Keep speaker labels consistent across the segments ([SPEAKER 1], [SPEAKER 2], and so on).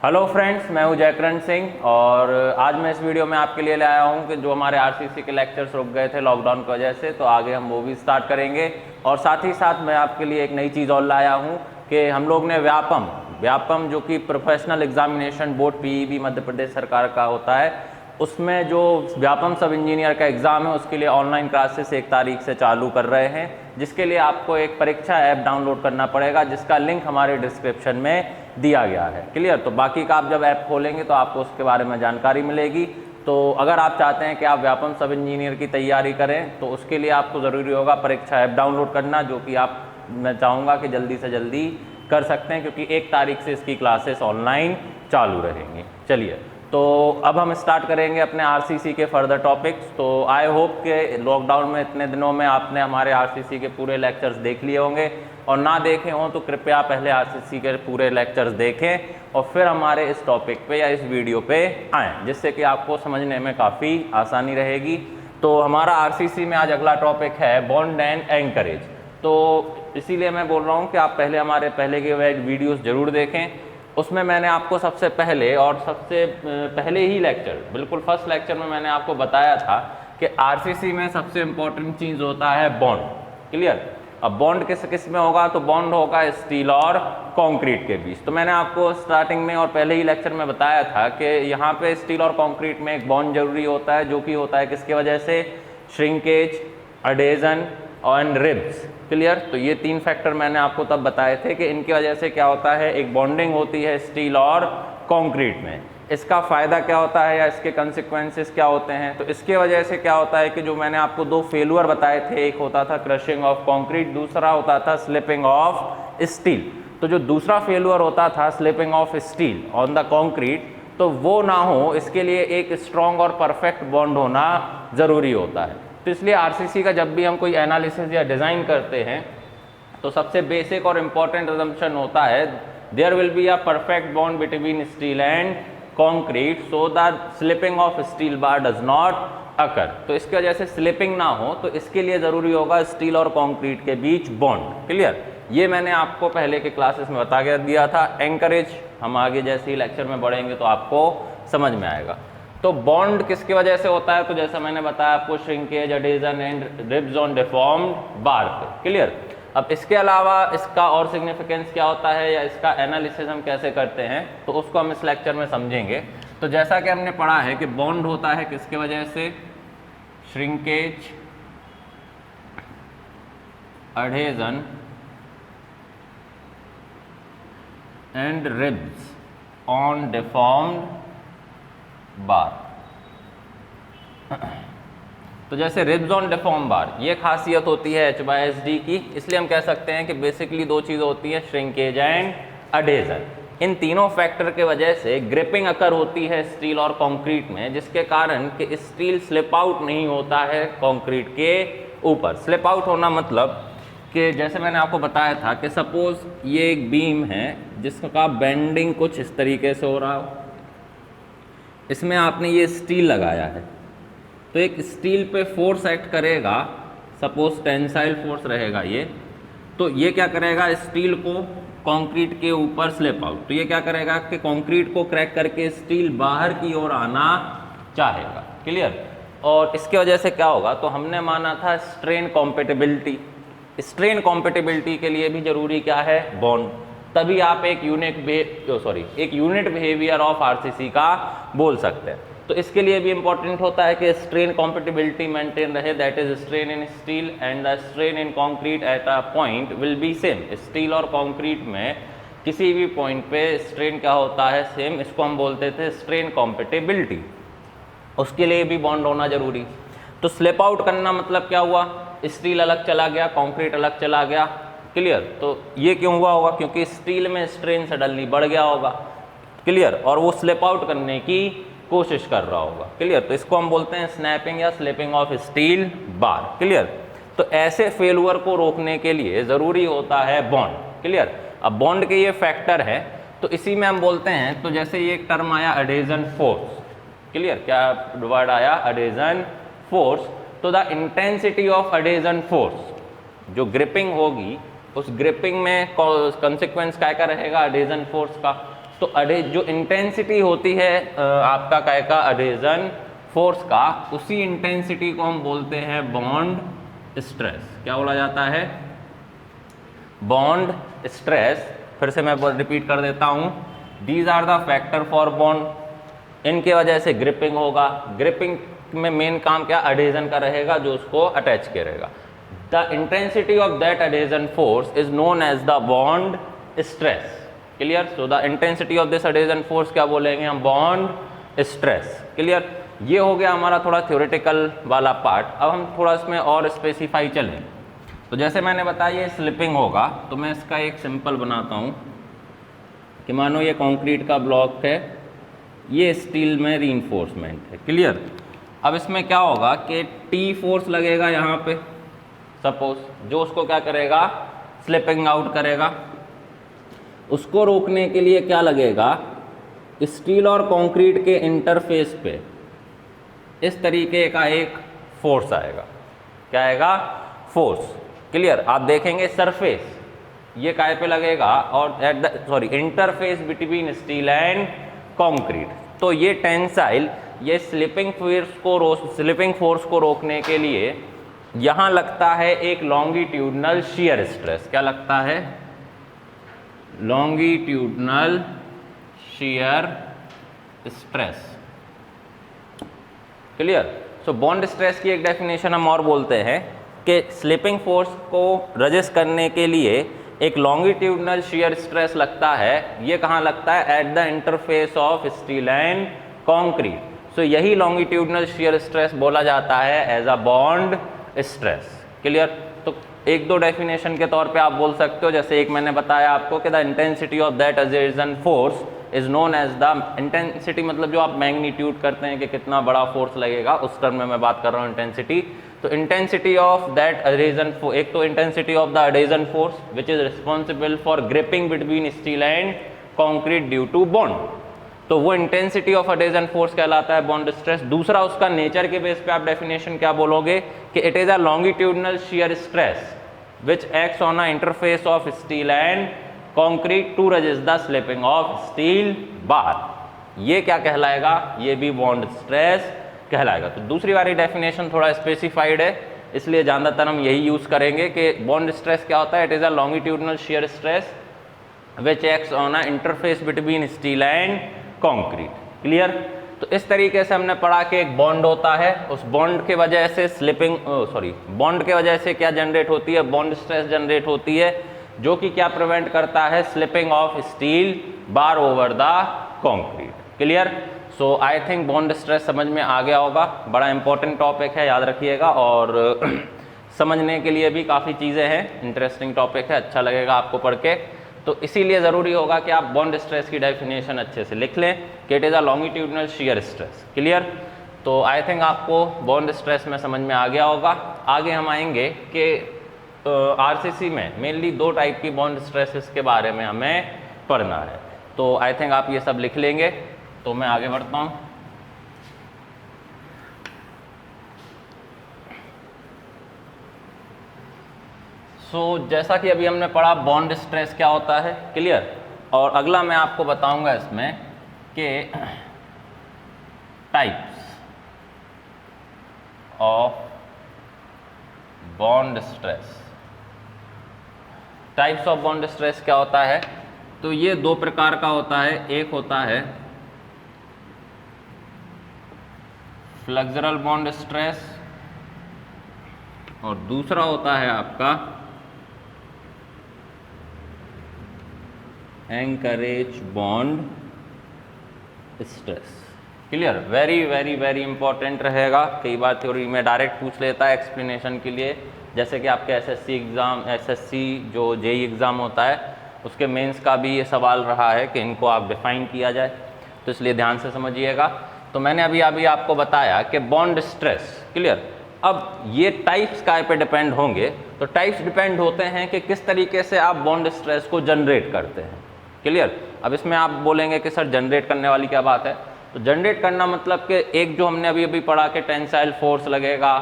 [SPEAKER 1] Hello friends, मैं हूं जयकरण सिंह और आज मैं इस वीडियो में आपके लिए ले आया हूं कि जो हमारे आरसीसी के लेक्चर्स रुक गए थे लॉकडाउन की वजह से, तो आगे हम वो भी स्टार्ट करेंगे। और साथ ही साथ मैं आपके लिए एक नई चीज़ और लाया हूं कि हम लोग ने व्यापम जो कि professional examination board PEB Madhya Pradesh सरकार का होता है, उसमें जो व्यापम सब इंजीनियर का एग्ज़ाम है उसके लिए ऑनलाइन क्लासेस 1 तारीख से चालू कर रहे हैं, जिसके लिए आपको एक परीक्षा ऐप डाउनलोड करना पड़ेगा, जिसका लिंक हमारे डिस्क्रिप्शन में दिया गया है। क्लियर? तो बाकी का आप जब ऐप खोलेंगे तो आपको उसके बारे में जानकारी मिलेगी। तो अगर आप चाहते हैं कि आप व्यापम सब इंजीनियर की तैयारी करें तो उसके लिए आपको ज़रूरी होगा परीक्षा ऐप डाउनलोड करना, जो कि मैं चाहूँगा कि जल्दी से जल्दी कर सकते हैं, क्योंकि 1 तारीख से इसकी क्लासेस ऑनलाइन चालू रहेंगी। चलिए, तो अब हम स्टार्ट करेंगे अपने आरसीसी के फर्दर टॉपिक्स। तो आई होप कि लॉकडाउन में इतने दिनों में आपने हमारे आरसीसी के पूरे लेक्चर्स देख लिए होंगे, और ना देखे हों तो कृपया पहले आरसीसी के पूरे लेक्चर्स देखें और फिर हमारे इस टॉपिक पे या इस वीडियो पे आएँ, जिससे कि आपको समझने में काफ़ी आसानी रहेगी। तो हमारा आरसीसी में आज अगला टॉपिक है बॉन्ड एंड एंकरेज। तो इसीलिए मैं बोल रहा हूँ कि आप पहले हमारे पहले के वीडियोज़ ज़रूर देखें। उसमें मैंने आपको सबसे पहले ही लेक्चर, बिल्कुल फर्स्ट लेक्चर में मैंने आपको बताया था कि आरसीसी में सबसे इम्पोर्टेंट चीज़ होता है बॉन्ड। क्लियर? अब बॉन्ड किस में होगा? तो बॉन्ड होगा स्टील और कंक्रीट के बीच। तो मैंने आपको स्टार्टिंग में और पहले ही लेक्चर में बताया था कि यहाँ पे स्टील और कंक्रीट में एक बॉन्ड जरूरी होता है, जो कि होता है किसकी वजह से? Shrinkage, adhesion and ribs. Clear? तो ये 3 फैक्टर मैंने आपको तब बताए थे कि इनकी वजह से क्या होता है, एक बॉन्डिंग होती है स्टील और कंक्रीट में। इसका फ़ायदा क्या होता है या इसके कंसिक्वेंसेस क्या होते हैं? तो इसके वजह से क्या होता है कि जो मैंने आपको 2 फेलुअर बताए थे, एक होता था क्रशिंग ऑफ कंक्रीट, दूसरा होता था स्लिपिंग ऑफ स्टील। तो जो दूसरा फेलुअर होता था slipping of steel on the concrete, तो वो ना हो, इसके लिए एक स्ट्रॉन्ग और परफेक्ट बॉन्ड होना ज़रूरी होता है। तो इसलिए आरसीसी का जब भी हम कोई एनालिसिस या डिज़ाइन करते हैं तो सबसे बेसिक और इम्पॉर्टेंट असम्पशन होता है there will be a perfect bond between steel and concrete so that slipping of steel bar does not occur. तो इसकी वजह से स्लिपिंग ना हो, तो इसके लिए ज़रूरी होगा स्टील और कंक्रीट के बीच बॉन्ड। क्लियर? ये मैंने आपको पहले के क्लासेस में बता दिया था। एंकरेज हम आगे जैसे ही लेक्चर में बढ़ेंगे तो आपको समझ में आएगा। तो बॉन्ड किसकी वजह से होता है? तो जैसा मैंने बताया आपको, shrinkage, adhesion and ribs on deformed bar. Clear? अब इसके अलावा इसका और सिग्निफिकेंस क्या होता है या इसका एनालिसिस हम कैसे करते हैं, तो उसको हम इस लेक्चर में समझेंगे। तो जैसा कि हमने पढ़ा है कि बॉन्ड होता है किसके वजह से? Shrinkage, adhesion and ribs on deformed बार। तो जैसे रिब्स ऑन डिफॉर्म बार, ये खासियत होती है H/SD की, इसलिए हम कह सकते हैं कि बेसिकली 2 चीज़ होती हैं, श्रिंकेज एंड अडेजन। इन तीनों फैक्टर के वजह से ग्रिपिंग अकर होती है स्टील और कंक्रीट में, जिसके कारण कि स्टील स्लिप आउट नहीं होता है कंक्रीट के ऊपर। स्लिप आउट होना मतलब कि जैसे मैंने आपको बताया था कि सपोज ये एक बीम है जिसका बेंडिंग कुछ इस तरीके से हो रहा हो, इसमें आपने ये स्टील लगाया है, तो एक स्टील पे फोर्स एक्ट करेगा, सपोज टेंसाइल फोर्स रहेगा ये, तो ये क्या करेगा, स्टील को कंक्रीट के ऊपर स्लिप आउट। तो ये क्या करेगा कि कंक्रीट को क्रैक करके स्टील बाहर की ओर आना चाहेगा। क्लियर? और इसके वजह से क्या होगा, तो हमने माना था स्ट्रेन कॉम्पेटिबिलिटी। स्ट्रेन कॉम्पेटिबिलिटी के लिए भी जरूरी क्या है? बॉन्ड। तभी आप एक यूनिट बिहेवियर ऑफ आरसीसी का बोल सकते हैं। तो इसके लिए भी इंपॉर्टेंट होता है कि स्ट्रेन कॉम्पेटिबिलिटी मेंटेन रहे, that is strain in steel and the strain in concrete at a point will be same. Steel और कंक्रीट में किसी भी पॉइंट पे स्ट्रेन क्या होता है? सेम। इसको हम बोलते थे स्ट्रेन कॉम्पेटिबिलिटी। उसके लिए भी बॉन्ड होना जरूरी। तो स्लिप आउट करना मतलब क्या हुआ? स्टील अलग चला गया, कंक्रीट अलग चला गया। क्लियर? तो ये क्यों हुआ होगा? क्योंकि स्टील में स्ट्रेन सडनली बढ़ गया होगा। क्लियर? और वो स्लिप आउट करने की कोशिश कर रहा होगा। क्लियर? तो इसको हम बोलते हैं स्नैपिंग या slipping of steel bar. Clear? तो ऐसे फेलुअर को रोकने के लिए ज़रूरी होता है बॉन्ड। क्लियर? अब बॉन्ड के ये फैक्टर है, तो इसी में हम बोलते हैं, तो जैसे ये एक टर्म आया अडेजन फोर्स। क्लियर? क्या वर्ड आया? Adhesion force. तो the intensity of adhesion force, जो ग्रिपिंग होगी उस ग्रिपिंग में कंसिक्वेंस क्या रहेगा? अडेजन फोर्स का। तो जो इंटेंसिटी होती है आपका काय का अडेजन फोर्स का, उसी इंटेंसिटी को हम बोलते हैं बॉन्ड स्ट्रेस। क्या बोला जाता है? Bond stress. फिर से मैं रिपीट कर देता हूं, these are the factor for bond. इनके वजह से ग्रिपिंग होगा। ग्रिपिंग में मेन काम क्या? अडेजन का रहेगा जो उसको अटैच करेगा। The intensity of that adhesion force is known as the bond stress. Clear? So the intensity of this adhesion force क्या बोलेंगे हम? Bond stress. क्लियर? ये हो गया हमारा थोड़ा थ्योरेटिकल वाला पार्ट। अब हम थोड़ा इसमें और स्पेसिफाई चलें। तो जैसे मैंने बताया ये स्लिपिंग होगा, तो मैं इसका एक सिंपल बनाता हूँ कि मानो ये कंक्रीट का ब्लॉक है, ये स्टील में रीइंफोर्समेंट है। क्लियर? अब इसमें क्या होगा कि टी फोर्स लगेगा यहाँ पे, सपोज, जो उसको क्या करेगा? स्लिपिंग आउट करेगा। उसको रोकने के लिए क्या लगेगा? स्टील और कंक्रीट के इंटरफेस पे इस तरीके का एक फोर्स आएगा। क्या आएगा? फोर्स। क्लियर? आप देखेंगे सरफेस ये काय पे लगेगा और interface between steel and concrete. तो ये टेंसाइल, ये स्लिपिंग फोर्स को रोकने के लिए यहाँ लगता है एक लॉन्गिट्यूडनल शियर स्ट्रेस। क्या लगता है? Longitudinal shear stress. Clear? So bond stress की एक डेफिनेशन हम और बोलते हैं कि स्लिपिंग फोर्स को रजिस्ट करने के लिए एक लॉन्गिट्यूडनल शियर स्ट्रेस लगता है। ये कहाँ लगता है? At the interface of steel and concrete. So यही लॉन्गिट्यूडनल शियर स्ट्रेस बोला जाता है as a bond stress. Clear? तो एक दो डेफिनेशन के तौर पे आप बोल सकते हो, जैसे एक मैंने बताया आपको कि the intensity of that adhesion force is known as the intensity, मतलब जो आप मैग्नीट्यूड करते हैं कि कितना बड़ा फोर्स लगेगा, उस टर्म में मैं बात कर रहा हूँ इंटेंसिटी। तो इंटेंसिटी ऑफ दैट अडेजन, एक तो intensity of the adhesion force which is responsible for gripping between steel and concrete due to bond, तो वो इंटेंसिटी ऑफ अडेजन फोर्स कहलाता है बॉन्ड स्ट्रेस। दूसरा उसका नेचर के बेस पे आप डेफिनेशन क्या बोलोगे कि it is a longitudinal shear stress which acts on a interface of steel and concrete to resist the slipping of steel bar. ये क्या कहलाएगा? ये भी बॉन्ड स्ट्रेस कहलाएगा। तो दूसरी वाली डेफिनेशन थोड़ा स्पेसिफाइड है, इसलिए ज़्यादातर हम यही यूज़ करेंगे कि बॉन्ड स्ट्रेस क्या होता है? It is a longitudinal shear stress which acts on a interface between steel and concrete. Clear? तो इस तरीके से हमने पढ़ा कि एक बॉन्ड होता है, उस बॉन्ड के वजह से बॉन्ड के वजह से क्या जनरेट होती है? बॉन्ड स्ट्रेस जनरेट होती है, जो कि क्या प्रिवेंट करता है? Slipping of steel bar over the concrete. Clear? So I think bond stress समझ में आ गया होगा। बड़ा इंपॉर्टेंट टॉपिक है, याद रखिएगा, और समझने के लिए भी काफ़ी चीज़ें हैं, इंटरेस्टिंग टॉपिक है, अच्छा लगेगा आपको पढ़ के। तो इसीलिए ज़रूरी होगा कि आप बॉन्ड स्ट्रेस की डेफिनेशन अच्छे से लिख लें कि it is a longitudinal shear stress. Clear? तो आई थिंक आपको बॉन्ड स्ट्रेस में समझ में आ गया होगा। आगे हम आएंगे कि आरसीसी में मेनली दो टाइप की बॉन्ड स्ट्रेसेस के बारे में हमें पढ़ना है। तो आई थिंक आप ये सब लिख लेंगे। तो मैं आगे बढ़ता हूँ। जैसा कि अभी हमने पढ़ा बॉन्ड स्ट्रेस क्या होता है। क्लियर? और अगला मैं आपको बताऊंगा इसमें कि types of bond stress. Types of bond stress क्या होता है? तो ये दो प्रकार का होता है। एक होता है फ्लेक्सुरल बॉन्ड स्ट्रेस और दूसरा होता है आपका anchorage bond stress. Clear? Very very very important रहेगा। कई बार थ्योरी में डायरेक्ट पूछ लेता है एक्सप्लेनेशन के लिए, जैसे कि आपके एसएससी एग्ज़ाम, एसएससी जो जेई एग्ज़ाम होता है, उसके मेंस का भी ये सवाल रहा है कि इनको आप डिफाइन किया जाए, तो इसलिए ध्यान से समझिएगा। तो मैंने अभी आपको बताया कि बॉन्ड स्ट्रेस। क्लियर? अब ये टाइप्स काय पे डिपेंड होंगे? तो टाइप्स डिपेंड होते हैं कि किस तरीके से आप बॉन्ड स्ट्रेस को जनरेट करते हैं। क्लियर? अब इसमें आप बोलेंगे कि सर जनरेट करने वाली क्या बात है? तो जनरेट करना मतलब कि एक जो हमने अभी पढ़ा कि टेंसाइल फोर्स लगेगा,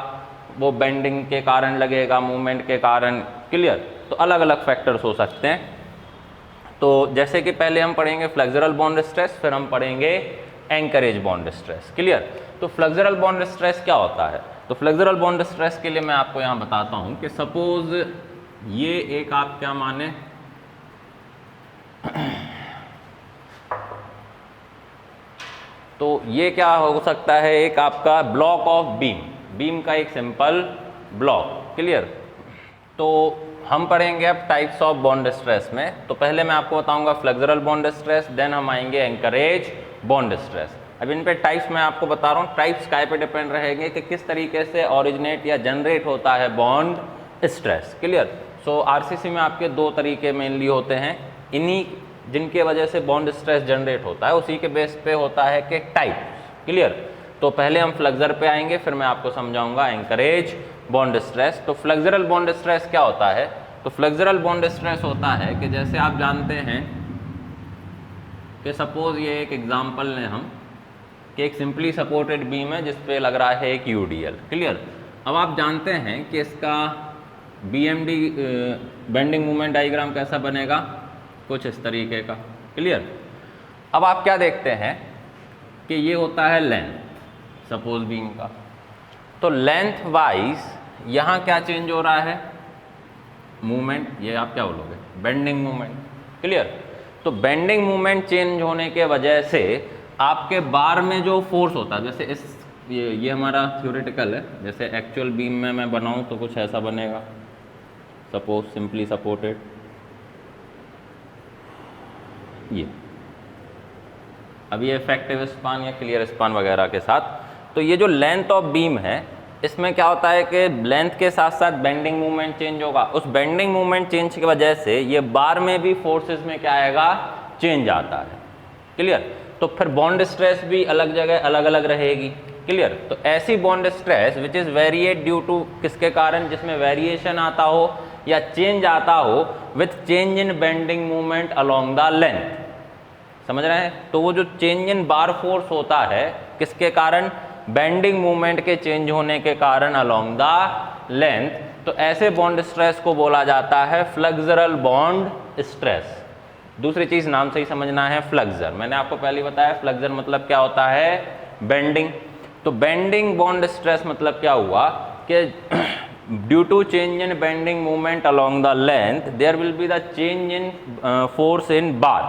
[SPEAKER 1] वो बेंडिंग के कारण लगेगा, मूवमेंट के कारण। क्लियर? तो अलग अलग फैक्टर्स हो सकते हैं। तो जैसे कि पहले हम पढ़ेंगे फ्लेक्सुरल बॉन्ड स्ट्रेस, फिर हम पढ़ेंगे एंकरेज बॉन्ड स्ट्रेस। क्लियर? तो फ्लेक्सुरल बॉन्ड स्ट्रेस क्या होता है? तो फ्लेक्सुरल बॉन्ड स्ट्रेस के लिए मैं आपको यहाँ बताता हूँ कि सपोज ये एक आप क्या माने तो ये क्या हो सकता है, एक आपका ब्लॉक ऑफ बीम का एक सिंपल ब्लॉक। क्लियर? तो हम पढ़ेंगे अब टाइप्स ऑफ बॉन्ड स्ट्रेस में। तो पहले मैं आपको बताऊंगा फ्लेक्सुरल बॉन्ड स्ट्रेस, देन हम आएंगे एंकरेज बॉन्ड स्ट्रेस। अब इन पे टाइप्स मैं आपको बता रहा हूँ, टाइप्स काय पे डिपेंड रहेंगे कि किस तरीके से ओरिजिनेट या जनरेट होता है बॉन्ड स्ट्रेस। क्लियर? सो आरसीसी में आपके दो तरीके मेनली होते हैं, इन्हीं जिनके वजह से बॉन्ड स्ट्रेस जनरेट होता है, उसी के बेस पे होता है कि टाइप। क्लियर? तो पहले हम फ्लेक्सर पे आएंगे, फिर मैं आपको समझाऊंगा एंकरेज बॉन्ड स्ट्रेस। तो फ्लेक्सुरल बॉन्ड स्ट्रेस क्या होता है? तो फ्लेक्सुरल बॉन्ड स्ट्रेस होता है कि जैसे आप जानते हैं कि सपोज ये एक एग्जांपल लें हम कि एक सिंपली सपोर्टेड बीम है जिस पे लग रहा है एक यूडीएल। क्लियर? अब आप जानते हैं कि इसका बीएमडी बेंडिंग मोमेंट डायग्राम कैसा बनेगा, कुछ इस तरीके का। क्लियर? अब आप क्या देखते हैं कि ये होता है लेंथ सपोज बीम का, तो लेंथ वाइज यहाँ क्या चेंज हो रहा है, मूवमेंट, ये आप क्या बोलोगे, बेंडिंग मूवमेंट। क्लियर? तो बेंडिंग मूवमेंट चेंज होने के वजह से आपके बार में जो फोर्स होता है, जैसे इस ये हमारा थ्योरेटिकल है, जैसे एक्चुअल बीम में मैं बनाऊं तो कुछ ऐसा बनेगा, सपोज सिंपली सपोर्टेड, ये अब ये इफेक्टिव स्पान या क्लियर स्पान वगैरह के साथ। तो ये जो लेंथ ऑफ बीम है, इसमें क्या होता है कि लेंथ के साथ साथ बेंडिंग मूवमेंट चेंज होगा। उस बेंडिंग मूवमेंट चेंज की वजह से ये बार में भी फोर्सेस में क्या आएगा, चेंज आता है। क्लियर? तो फिर बॉन्ड स्ट्रेस भी अलग जगह अलग अलग रहेगी। क्लियर? तो ऐसी bond stress which is variate due to किसके कारण, जिसमें वेरिएशन आता हो या चेंज आता हो with change in bending movement along the length. समझ रहे हैं? तो वो जो चेंज इन बार फोर्स होता है किसके कारण, बेंडिंग मूवमेंट के चेंज होने के कारण अलोंग द लेंथ, तो ऐसे बॉन्ड स्ट्रेस को बोला जाता है फ्लेक्सुरल बॉन्ड स्ट्रेस। दूसरी चीज नाम से ही समझना है, फ्लेक्सर। मैंने आपको पहले बताया फ्लेक्सर मतलब क्या होता है, बेंडिंग। तो बेंडिंग बॉन्ड स्ट्रेस मतलब क्या हुआ कि due to change in bending movement along the length there will be the change in force in bar.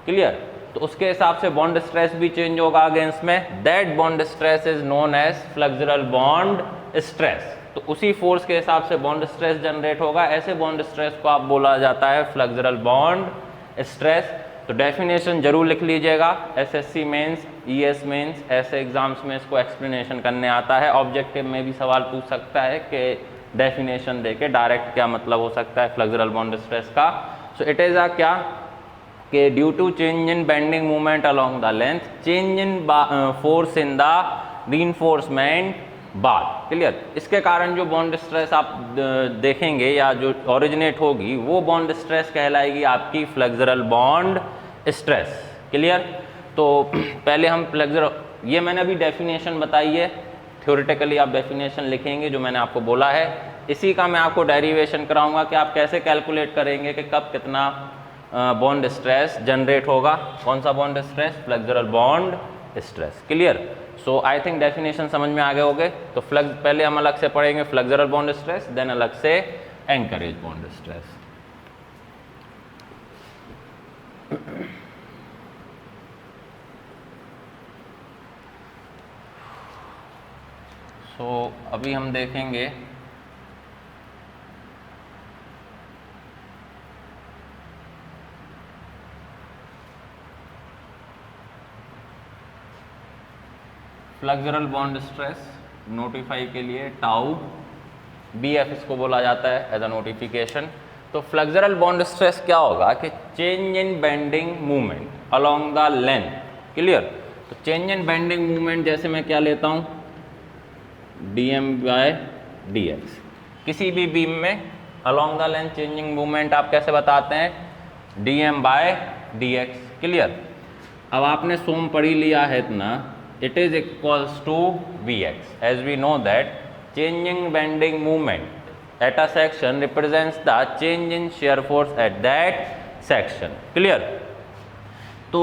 [SPEAKER 1] Clear? तो उसके हिसाब से बॉन्ड स्ट्रेस भी चेंज होगा अगेंस्ट में, that bond stress is known as flexural bond stress. तो उसी force के हिसाब से बॉन्ड स्ट्रेस जनरेट होगा, ऐसे बॉन्ड स्ट्रेस को आप बोला जाता है फ्लेक्सुरल बॉन्ड स्ट्रेस। तो डेफिनेशन जरूर लिख लीजिएगा, एसएससी मेंस, ईएस मेंस ऐसे एग्जाम्स में इसको एक्सप्लेनेशन करने आता है। ऑब्जेक्टिव में भी सवाल पूछ सकता है कि डेफिनेशन देके डायरेक्ट क्या मतलब हो सकता है फ्लेक्सुरल बॉन्ड स्ट्रेस का। सो इट इज अ क्या कि due to change in bending movement along the length, change in force in the reinforcement bar. Clear? इसके कारण जो बॉन्ड स्ट्रेस आप देखेंगे या जो ओरिजिनेट होगी वो बॉन्ड स्ट्रेस कहलाएगी आपकी फ्लेक्सुरल बॉन्ड स्ट्रेस। क्लियर? तो पहले हम फ्लेक्सुरल, ये मैंने अभी डेफिनेशन बताई है, थ्योरेटिकली आप डेफिनेशन लिखेंगे जो मैंने आपको बोला है, इसी का मैं आपको डेरिवेशन कराऊंगा कि आप कैसे कैलकुलेट करेंगे कि कब कितना बॉन्ड स्ट्रेस जनरेट होगा। कौन सा bond stress, flexural bond stress. Clear? So I think definition समझ में आ गए होंगे। तो पहले हम अलग से पढ़ेंगे फ्लेक्सुरल बॉन्ड स्ट्रेस, देन अलग से एंकरेज बॉन्ड स्ट्रेस। सो अभी हम देखेंगे फ्लेक्सुरल बॉन्ड स्ट्रेस नोटिफाई के लिए टाउ BF इसको बोला जाता है एज अ नोटिफिकेशन। तो फ्लेक्सुरल बॉन्ड स्ट्रेस क्या होगा कि change in bending movement along the length. Clear? तो चेंज इन बेंडिंग मूवमेंट जैसे मैं क्या लेता हूँ, dm/dx। किसी भी बीम में along the length changing movement आप कैसे बताते हैं, dm/dx। क्लियर? अब आपने सोम पढ़ी लिया है इतना, it is equals to Vx, as we know that changing bending moment at a section represents the change in shear force at that section. Clear? तो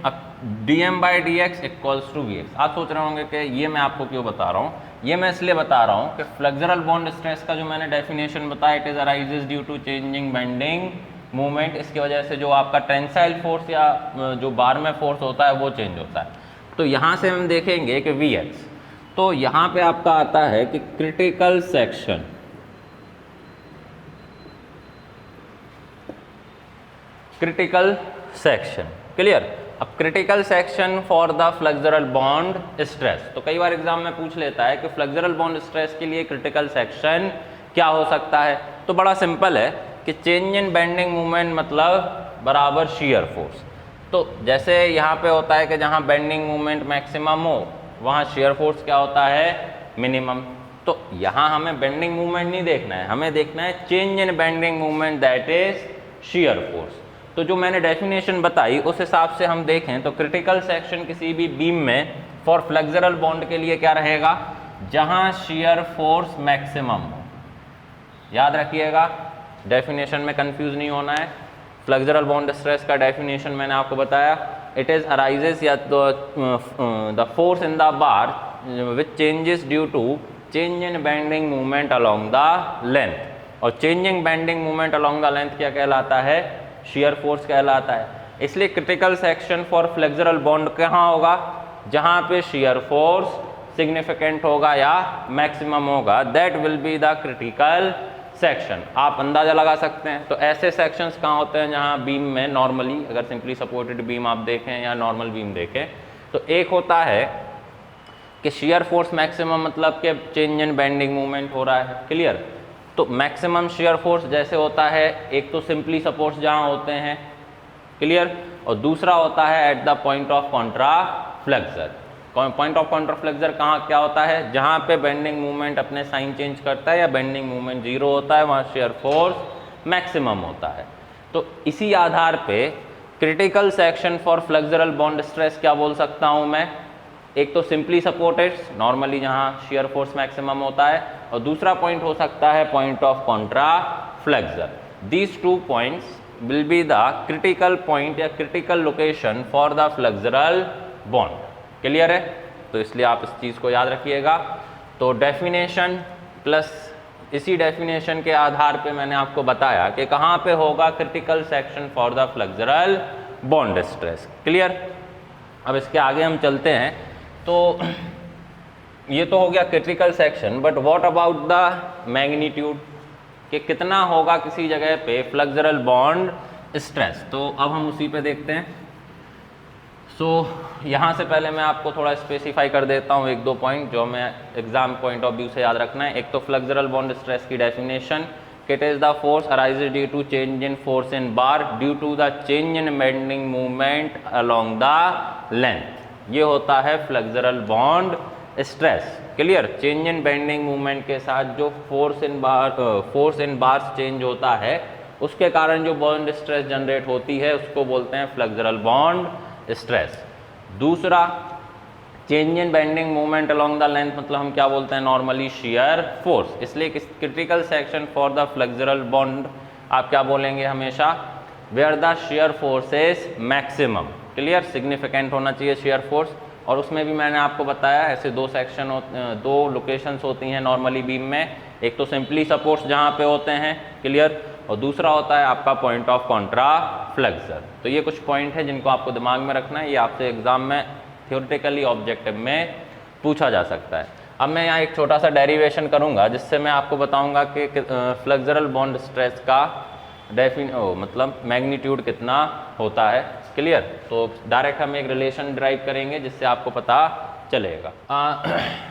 [SPEAKER 1] अब dm/dx इक्वल्स टू Vx। आप सोच रहे होंगे कि ये मैं आपको क्यों बता रहा हूँ। ये मैं इसलिए बता रहा हूँ कि फ्लेक्सुरल बॉन्ड स्ट्रेस का जो मैंने डेफिनेशन बताया, it is arises due to changing bending movement. इसकी वजह से जो आपका टेंसाइल फोर्स या जो बार में फोर्स होता है वो चेंज होता है। तो यहाँ से हम देखेंगे कि Vx, तो यहाँ पे आपका आता है कि critical section, critical section. Clear? अब critical section for the flexural bond stress, तो कई बार एग्जाम में पूछ लेता है कि फ्लेक्सुरल बॉन्ड स्ट्रेस के लिए क्रिटिकल सेक्शन क्या हो सकता है। तो बड़ा सिंपल है कि चेंज इन बेंडिंग मूवमेंट मतलब बराबर शियर फोर्स। तो जैसे यहाँ पे होता है कि जहाँ बेंडिंग मूवमेंट मैक्सिमम हो वहाँ शियर फोर्स क्या होता है, मिनिमम। तो यहाँ हमें बेंडिंग मूवमेंट नहीं देखना है, हमें देखना है change in bending movement, that is shear force. तो जो मैंने डेफिनेशन बताई उस हिसाब से हम देखें तो क्रिटिकल सेक्शन किसी भी बीम में फॉर फ्लेक्सुरल बॉन्ड के लिए क्या रहेगा, जहां शियर फोर्स मैक्सिमम हो। याद रखिएगा, डेफिनेशन में कंफ्यूज नहीं होना है। फ्लेक्सुरल बॉन्ड स्ट्रेस का डेफिनेशन मैंने आपको बताया, इट इज अराइजेस या the force in the bar which changes due to change in bending movement along the length. और changing bending movement along the length क्या कहलाता है, शियर फोर्स कहलाता है। इसलिए critical section for flexural bond कहाँ होगा, जहां पे शियर फोर्स सिग्निफिकेंट होगा या मैक्सिमम होगा, that will be the critical section. आप अंदाजा लगा सकते हैं। तो ऐसे सेक्शंस कहाँ होते हैं जहां बीम में नॉर्मली, अगर सिंपली सपोर्टेड बीम आप देखें या नॉर्मल बीम देखें, तो एक होता है कि शियर फोर्स मैक्सिमम मतलब कि चेंज इन बेंडिंग मूवमेंट हो रहा है। क्लियर? तो मैक्सिमम शियर फोर्स जैसे होता है, एक तो सिंपली सपोर्ट्स जहाँ होते हैं, क्लियर, और दूसरा होता है at the point of contra flexor. Point of contra flexor कहाँ क्या होता है, जहाँ पे बेंडिंग मूवमेंट अपने साइन चेंज करता है या बेंडिंग मूवमेंट जीरो होता है, वहाँ शियर फोर्स मैक्सिमम होता है। तो इसी आधार पे critical section for flexural bond stress क्या बोल सकता हूँ मैं, एक तो सिंपली सपोर्टेड नॉर्मली जहाँ शियर फोर्स मैक्सिमम होता है, और दूसरा पॉइंट हो सकता है point of contra flexure. These two points will be the critical point या critical location for the flexural bond. Clear है? तो इसलिए आप इस चीज़ को याद रखिएगा। तो डेफिनेशन प्लस इसी डेफिनेशन के आधार पे मैंने आपको बताया कि कहाँ पे होगा critical section for the flexural bond stress. Clear? अब इसके आगे हम चलते हैं। तो ये तो हो गया critical section, but what about the magnitude, कि कितना होगा किसी जगह पे फ्लेक्सुरल बॉन्ड स्ट्रेस। तो अब हम उसी पे देखते हैं। सो यहाँ से पहले मैं आपको थोड़ा स्पेसिफाई कर देता हूँ एक दो पॉइंट जो हमें एग्जाम पॉइंट ऑफ व्यू से याद रखना है। एक तो फ्लेक्सुरल बॉन्ड स्ट्रेस की definition, it is the force arises due to change in force in bar due to the change in bending movement along the length. ये होता है flexural bond stress. Clear? Change in bending movement के साथ जो force in bars change होता है उसके कारण जो बॉन्ड स्ट्रेस जनरेट होती है उसको बोलते हैं फ्लेक्सुरल बॉन्ड स्ट्रेस। दूसरा, change in bending movement along the length मतलब हम क्या बोलते हैं नॉर्मली, शियर फोर्स। इसलिए critical section for the flexural bond आप क्या बोलेंगे हमेशा, where the shear force is maximum. Clear? Significant होना चाहिए शियर फोर्स। और उसमें भी मैंने आपको बताया ऐसे दो लोकेशंस होती हैं नॉर्मली बीम में, एक तो सिंपली सपोर्ट्स जहाँ पे होते हैं, क्लियर, और दूसरा होता है आपका पॉइंट ऑफ कॉन्ट्रा फ्लेक्सर। तो ये कुछ पॉइंट है जिनको आपको दिमाग में रखना है, ये आपसे एग्जाम में थ्योरेटिकली ऑब्जेक्टिव में पूछा जा सकता है। अब मैं यहाँ एक छोटा सा डेरिवेशन करूँगा जिससे मैं आपको बताऊँगा कि फ्लेक्सुरल बॉन्ड स्ट्रेस का मतलब मैग्नीट्यूड कितना होता है। क्लियर? तो डायरेक्ट हम एक रिलेशन ड्राइव करेंगे जिससे आपको पता चलेगा।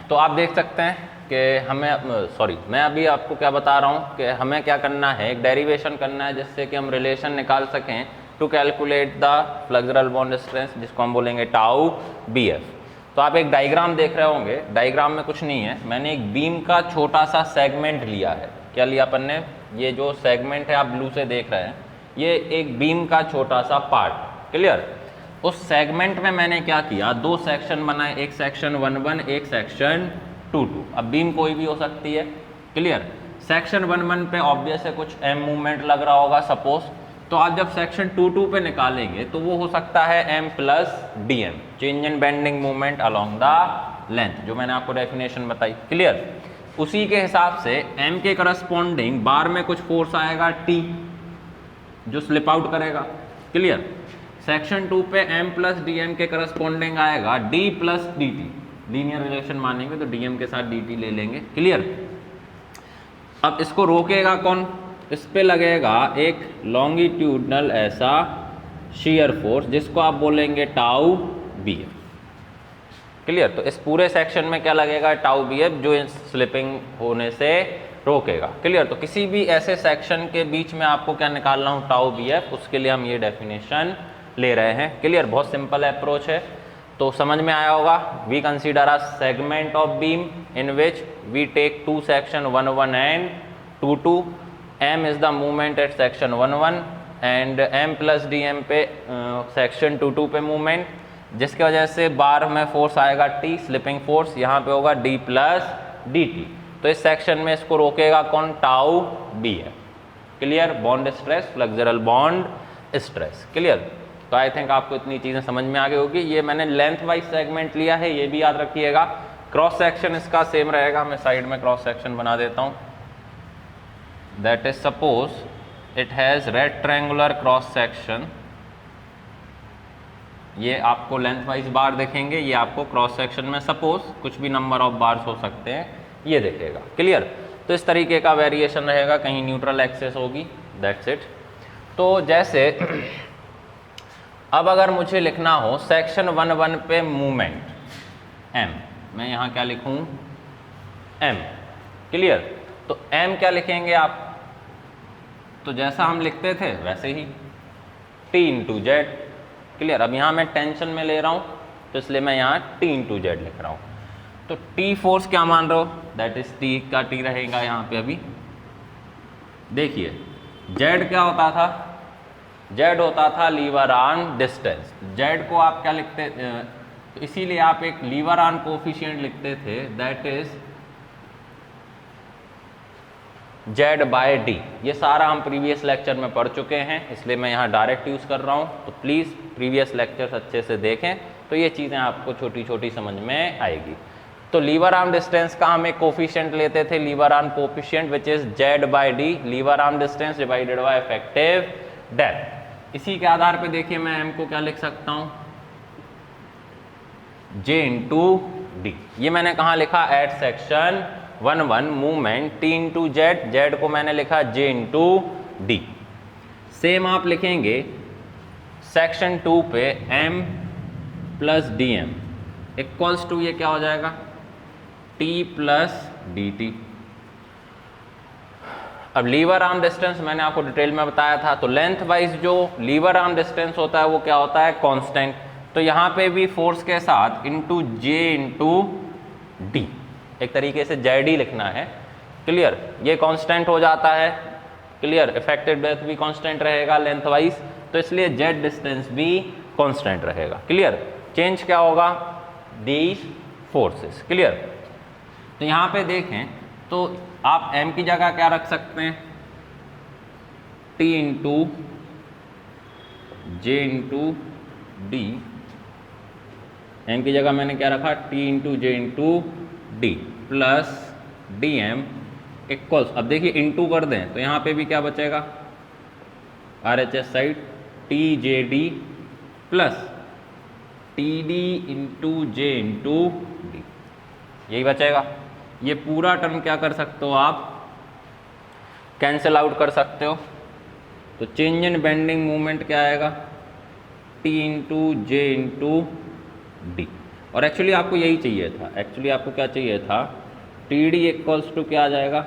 [SPEAKER 1] तो आप देख सकते हैं कि मैं अभी आपको क्या बता रहा हूँ कि हमें क्या करना है, एक डेरिवेशन करना है जिससे कि हम रिलेशन निकाल सकें to calculate the flexural bond stress, जिसको हम बोलेंगे टाउ बी एफ। तो आप एक डायग्राम देख रहे होंगे, डायग्राम में कुछ नहीं है, मैंने एक बीम का छोटा सा सेगमेंट लिया है। क्या लिया अपन ने, ये जो सेगमेंट है आप ब्लू से देख रहे हैं, ये एक बीम का छोटा सा पार्ट। क्लियर? उस सेगमेंट में मैंने क्या किया, दो सेक्शन बनाए, एक सेक्शन 1-1, एक सेक्शन 2-2। अब बीम कोई भी हो सकती है। क्लियर? सेक्शन 1-1 पे ऑब्वियस है कुछ एम मूवमेंट लग रहा होगा सपोज, तो आप जब सेक्शन 2.2 पे निकालेंगे तो वो हो सकता है m plus dm, change in bending moment along the length, जो मैंने आपको डेफिनेशन बताई। क्लियर? उसी के हिसाब से m के करस्पॉन्डिंग बार में कुछ फोर्स आएगा T, जो स्लिप आउट करेगा। क्लियर? सेक्शन 2 पे m प्लस dm के करस्पॉन्डिंग आएगा d plus dt, linear relation मानेंगे तो dm के साथ dt ले लेंगे। क्लियर? अब इसको रोकेगा कौन? इस पे लगेगा एक लॉन्गिट्यूडनल ऐसा शीयर फोर्स जिसको आप बोलेंगे टाउ बी एफ। क्लियर? तो इस पूरे सेक्शन में क्या लगेगा? टाउ बी एफ, जो स्लिपिंग होने से रोकेगा। क्लियर? तो किसी भी ऐसे सेक्शन के बीच में आपको क्या निकालना हो? टाउ बी एफ, उसके लिए हम ये डेफिनेशन ले रहे हैं। क्लियर? बहुत सिंपल अप्रोच है, तो समझ में आया होगा। We consider a segment of beam in which we take two section 1-1 and 2-2। m is the movement at section 1-1 and m plus dm पे सेक्शन 2-2 पे मूवमेंट, जिसकी वजह से बार में फोर्स आएगा T, स्लिपिंग फोर्स, यहाँ पे होगा d प्लस dt। तो इस सेक्शन में इसको रोकेगा कौन? टाउ बी है। Clear? Bond stress, flexural bond stress. Clear? तो आई थिंक आपको इतनी चीज़ें समझ में आ गई होगी। ये मैंने लेंथ वाइज सेगमेंट लिया है, ये भी याद रखिएगा। क्रॉस सेक्शन इसका सेम रहेगा, मैं साइड में क्रॉस सेक्शन बना देता हूँ। That is, suppose it has rectangular cross section, ये आपको लेंथ वाइज बार देखेंगे, ये आपको क्रॉस सेक्शन में सपोज कुछ भी नंबर ऑफ बार्स हो सकते हैं, ये देखेगा। क्लियर? तो इस तरीके का वेरिएशन रहेगा, कहीं न्यूट्रल एक्सेस होगी, दैट्स इट। तो जैसे अब अगर मुझे लिखना हो सेक्शन 1-1 पे मूवमेंट m, मैं यहाँ क्या लिखूँ? m। क्लियर? तो m क्या लिखेंगे आप? तो जैसा हम लिखते थे वैसे ही, t इंटू जेड। क्लियर? अब यहाँ मैं टेंशन में ले रहा हूँ, तो इसलिए मैं यहाँ t इंटू जेड लिख रहा हूँ। तो t फोर्स क्या मान रहे हो? दैट इज t का t रहेगा यहाँ पे। अभी देखिए z क्या होता था? z होता था लीवर आर्म डिस्टेंस। z को आप क्या लिखते? तो इसीलिए आप एक लीवर आर्म कोफिशिएंट लिखते थे, that is z by d. ये सारा हम प्रीवियस लेक्चर में पढ़ चुके हैं, इसलिए मैं यहाँ डायरेक्ट यूज़ कर रहा हूँ। तो प्लीज़ प्रीवियस लेक्चर्स अच्छे से देखें, तो ये चीज़ें आपको छोटी छोटी समझ में आएगी। तो लीवर आर्म डिस्टेंस का हम एक कोफिशिएंट लेते थे, lever arm coefficient which is z by d, lever arm distance divided by effective depth. इसी के आधार पे देखिए मैं m को क्या लिख सकता हूँ? j into D. ये मैंने कहाँ लिखा? At section 1-1 movement t into z, z को मैंने लिखा j इंटू डी। सेम आप लिखेंगे सेक्शन 2 पे m plus D M equals to, ये क्या हो जाएगा? t plus d t. अब लीवर आर्म डिस्टेंस मैंने आपको डिटेल में बताया था, तो लेंथ वाइज जो लीवर आर्म डिस्टेंस होता है वो क्या होता है? कांस्टेंट। तो यहाँ पे भी फोर्स के साथ इंटू j इंटू डी, एक तरीके से जेड लिखना है। क्लियर? ये कांस्टेंट हो जाता है। क्लियर? इफेक्टिव डेप्थ भी कांस्टेंट रहेगा लेंथ वाइज, तो इसलिए जेड डिस्टेंस भी कांस्टेंट रहेगा। क्लियर? चेंज क्या होगा? These forces. क्लियर? तो यहाँ पे देखें तो आप m की जगह क्या रख सकते हैं? t into J into D. m की जगह मैंने क्या रखा? t into J into D plus D M equals, अब देखिए इंटू कर दें तो यहाँ पे भी क्या बचेगा? R H S side T J D plus T D into J into D, यही बचेगा। ये पूरा टर्म क्या कर सकते हो आप? कैंसिल आउट कर सकते हो। तो चेंज इन बेंडिंग मूवमेंट क्या आएगा? T into J into D. और एक्चुअली आपको यही चाहिए था, एक्चुअली आपको क्या चाहिए था? टी डी इक्वल्स टू क्या आ जाएगा?